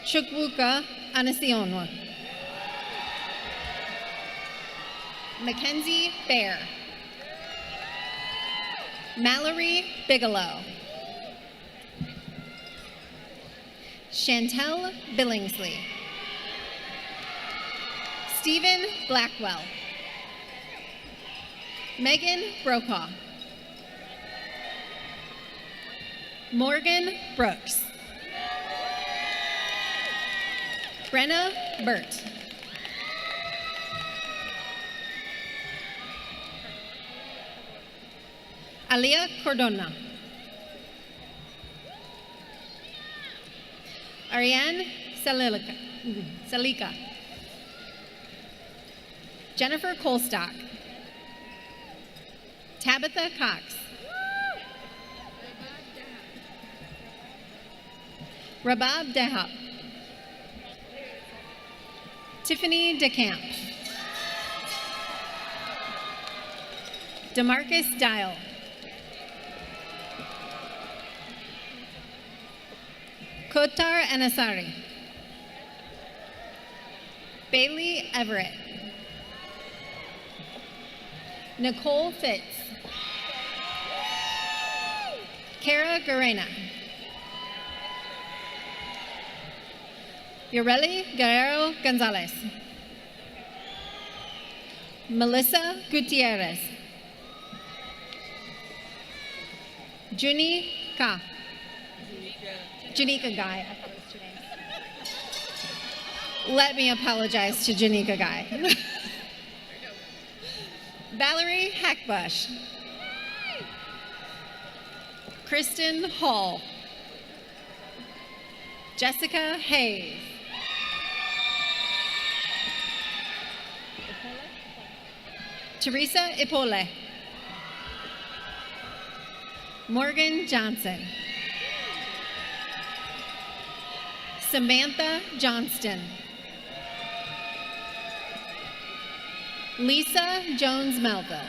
Chukwuka Anasionwa. Mackenzie Bear. Mallory Bigelow. Chantel Billingsley. Stephen Blackwell. Megan Brokaw. Morgan Brooks. Brenna Burt. Alia Cordona. Ariane Salika. Jennifer Colstock. Tabitha Cox. Rabab Dehab. Tiffany DeCamp. Demarcus Dial. Kotar Anasari. Bailey Everett. Nicole Fitz. Kara Garena. Yoreli Guerrero Gonzalez. Melissa Gutierrez. Junika Guy. I thought it was two names. Let me apologize to Janika Guy. Valerie Hackbush. Kristen Hall. Jessica Hayes. Teresa Ipole. Morgan Johnson. Samantha Johnston. Lisa Jones Melville.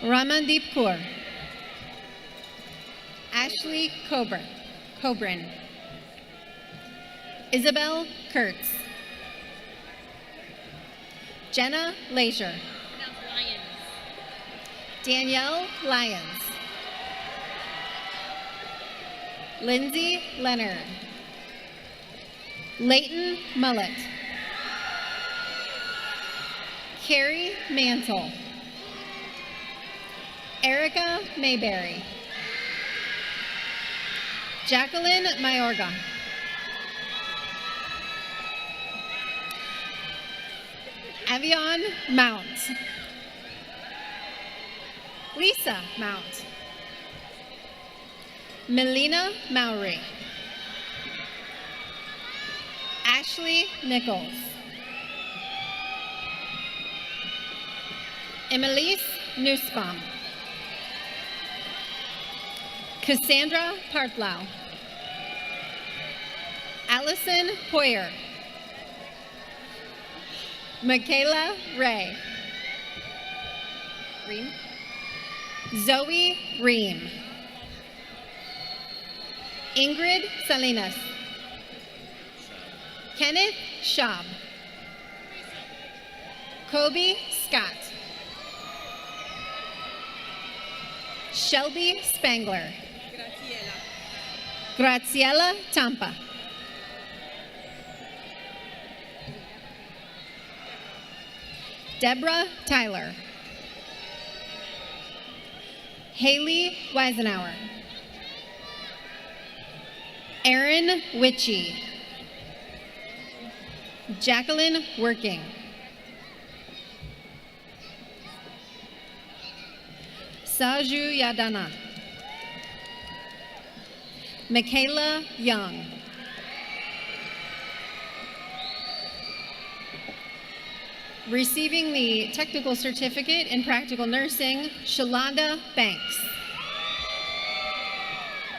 Ramandeep Kaur. Ashley Cobrin. Isabel Kurtz. Jenna Leisure. Danielle Lyons. Lindsay Leonard. Leighton Mullet. Carrie Mantle. Erica Mayberry. Jacqueline Mayorga. Avion Mount. Lisa Mount. Melina Mowry. Ashley Nichols. Emelise Nussbaum. Cassandra Partlau. Allison Hoyer. Michaela Ray. Ream. Zoe Ream. Ingrid Salinas. Kenneth Schaub. Kobe Scott. Shelby Spangler. Graciela Tampa. Deborah Tyler. Haley Weisenauer. Erin Witchy. Jacqueline Working. Saju Yadana. Michaela Young. Receiving the technical certificate in practical nursing, Shalonda Banks.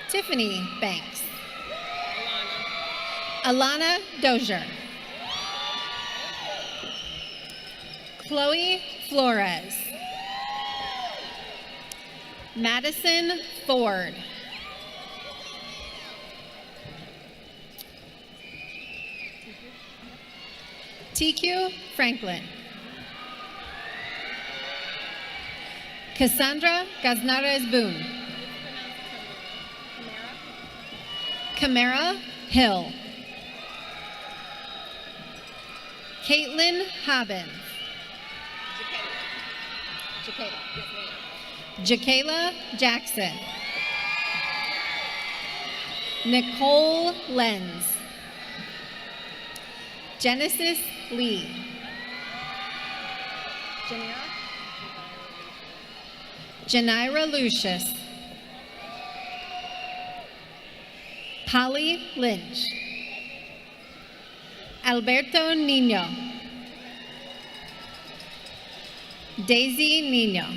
Tiffany Banks. Alana Dozier. Chloe Flores. Madison Ford. TQ Franklin. Cassandra Gaznares Boone. Camara Hill. Caitlin Hobbins. Jakayla Jackson. Nicole Lenz. Genesis Lee. Janira Lucius. Polly Lynch. Alberto Nino. Daisy Nino.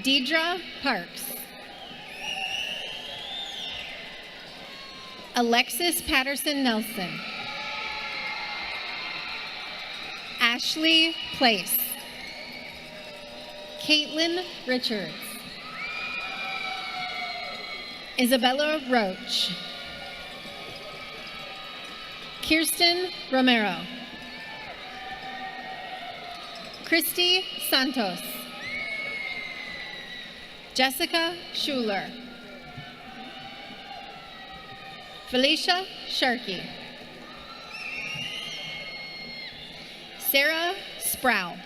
Deidre Parks. Alexis Patterson Nelson. Ashley Place. Caitlin Richards. Isabella Roach. Kirsten Romero. Christy Santos. Jessica Schuler. Felicia Sharkey. Sarah Sproul.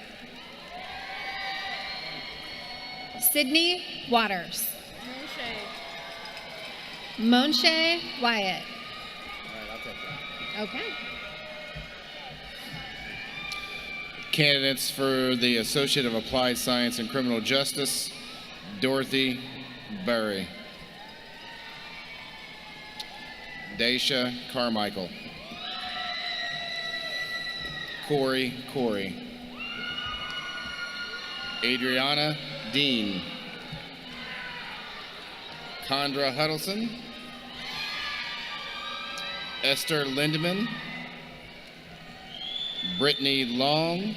Sydney Waters. Monshe Wyatt. Okay. Candidates for the Associate of Applied Science and Criminal Justice, Dorothy Berry. Daisha Carmichael. Corey. Adriana Dean. Condra Huddleston. Esther Lindeman. Brittany Long.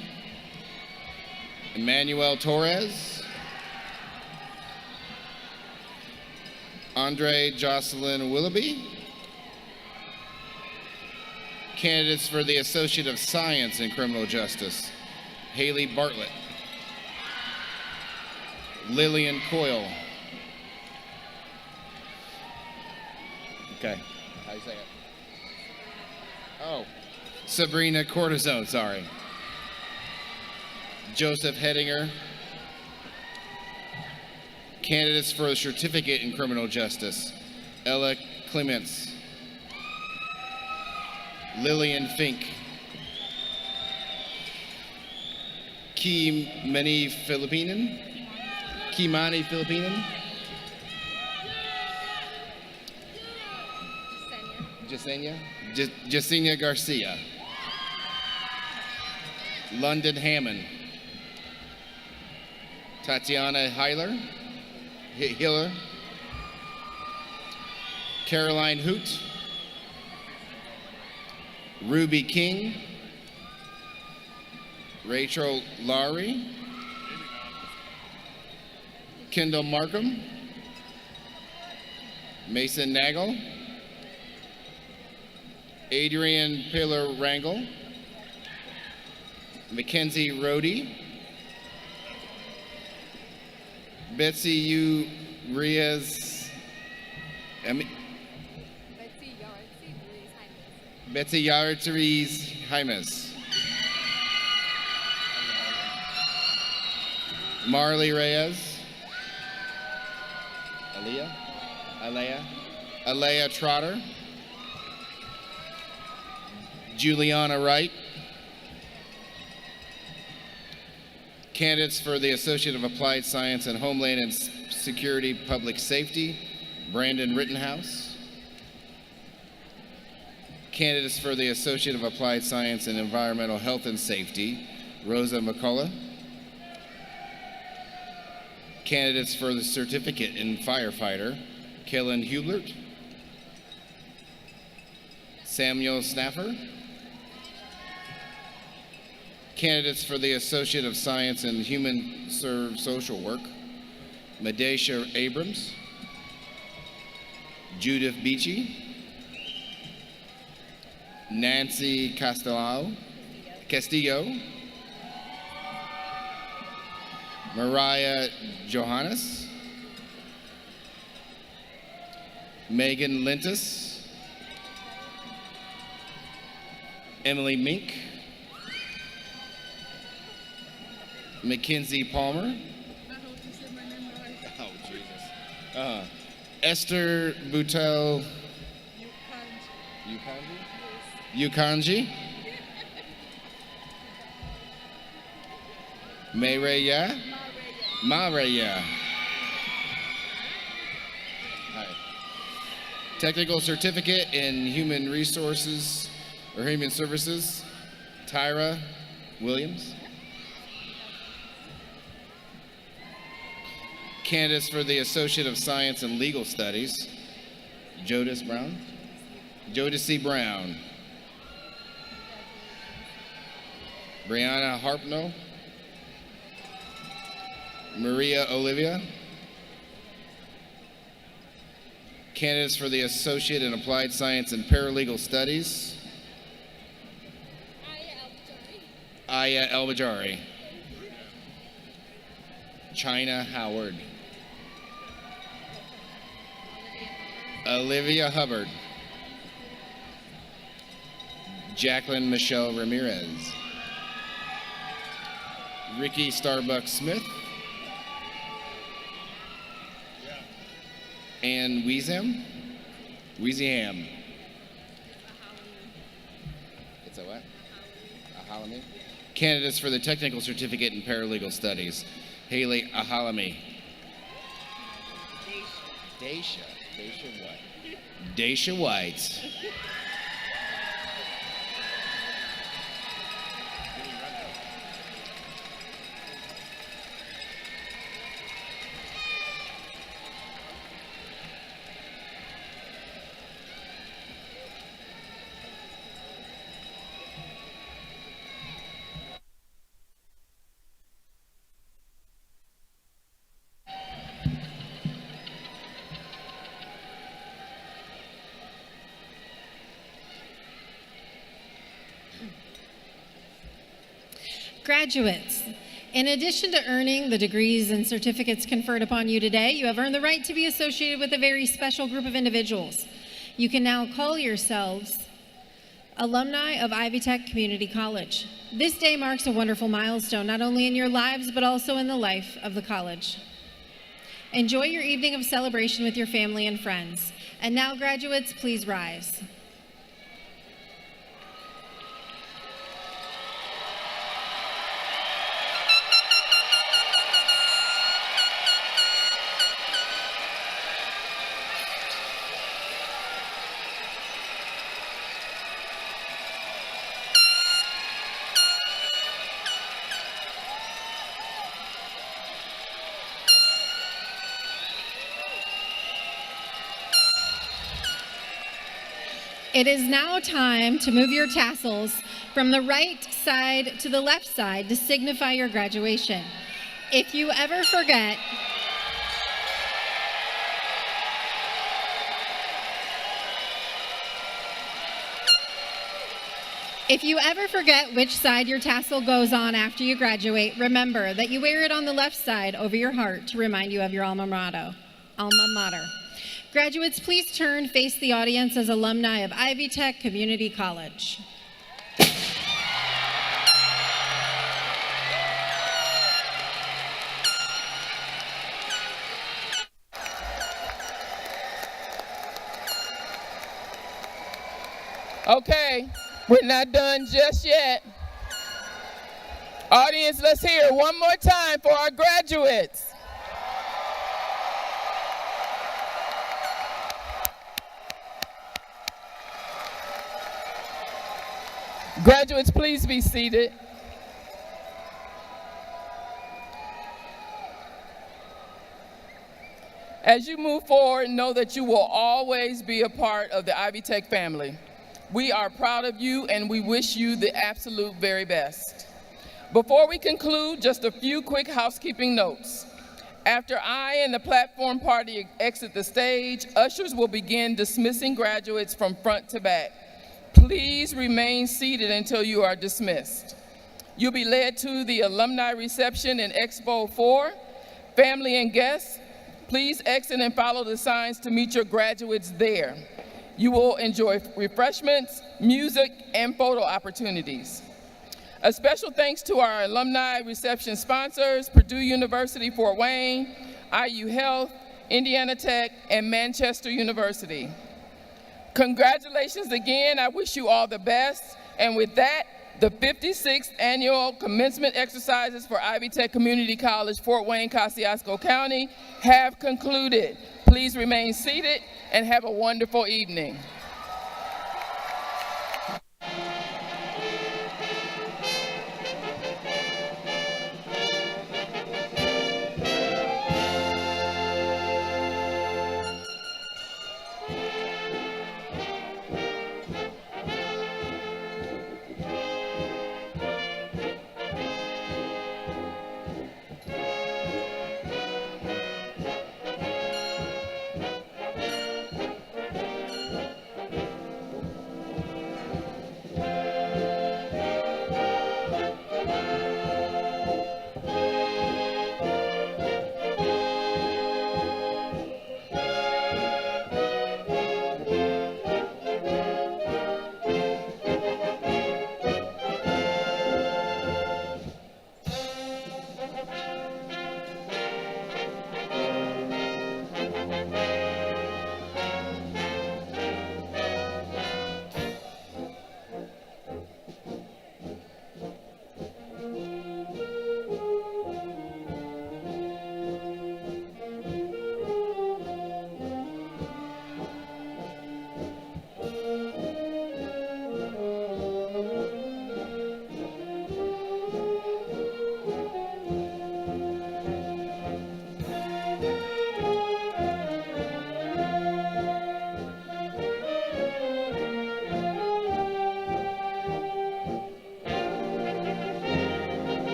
Emmanuel Torres. Andre Jocelyn Willoughby. Candidates for the Associate of Science in Criminal Justice, Haley Bartlett. Lillian Coyle. Okay, how do you say it? Oh, Sabrina Cortisone, sorry. Joseph Hedinger. Candidates for the Certificate in Criminal Justice, Ella Clements. Lillian Fink. Kimani Filipinan. Jasenia Garcia. London Hammond. Tatiana Hiller. Caroline Hoot. Ruby King. Rachel Lowry. Kendall Markham. Mason Nagel. Adrian Pillar Rangel. Mackenzie Rohde. Betsy U. Riaz. Betsy Yaretz Jaimes. Marley Reyes. Alea Trotter. Juliana Wright. Candidates for the Associate of Applied Science and Homeland and Security Public Safety, Brandon Rittenhouse. Candidates for the Associate of Applied Science and Environmental Health and Safety, Rosa McCullough. Candidates for the Certificate in Firefighter, Kellen Hubert. Samuel Snaffer. Candidates for the Associate of Science in Human Social Work, Medesha Abrams. Judith Beachy. Nancy Castillo, Mariah Johannes, Megan Lintus, Emily Mink, Mackenzie Palmer, oh Jesus, Esther Butel Yukanji, Mareya, Hi. Technical Certificate in Human Resources or Human Services, Tyra Williams. Candidates for the Associate of Science and Legal Studies, Jodeci Brown. Brianna Harpno, Maria Olivia. Candidates for the Associate in Applied Science and Paralegal Studies, Aya Elbajari. China Howard. Olivia Hubbard. Jacqueline Michelle Ramirez. Ricky Starbuck Smith. And Weezam. It's a what? Ahalami. Candidates for the Technical Certificate in Paralegal Studies, Haley Ahalami. Daisha White. Graduates, in addition to earning the degrees and certificates conferred upon you today, you have earned the right to be associated with a very special group of individuals. You can now call yourselves alumni of Ivy Tech Community College. This day marks a wonderful milestone, not only in your lives, but also in the life of the college. Enjoy your evening of celebration with your family and friends. And now, graduates, please rise. It is now time to move your tassels from the right side to the left side to signify your graduation. If you ever forget, which side your tassel goes on after you graduate, remember that you wear it on the left side over your heart to remind you of your alma mater. Graduates, please turn, face the audience as alumni of Ivy Tech Community College. Okay, we're not done just yet. Audience, let's hear it one more time for our graduates. Graduates, please be seated. As you move forward, know that you will always be a part of the Ivy Tech family. We are proud of you and we wish you the absolute very best. Before we conclude, just a few quick housekeeping notes. After I and the platform party exit the stage, ushers will begin dismissing graduates from front to back. please remain seated until you are dismissed. You'll be led to the alumni reception in Expo 4. Family and guests, please exit and follow the signs to meet your graduates there. You will enjoy refreshments, music, and photo opportunities. A special thanks to our alumni reception sponsors, Purdue University, Fort Wayne, IU Health, Indiana Tech, and Manchester University. Congratulations again. I wish you all the best. And with that, the 56th annual commencement exercises for Ivy Tech Community College, Fort Wayne, Kosciusko County have concluded. Please remain seated and have a wonderful evening.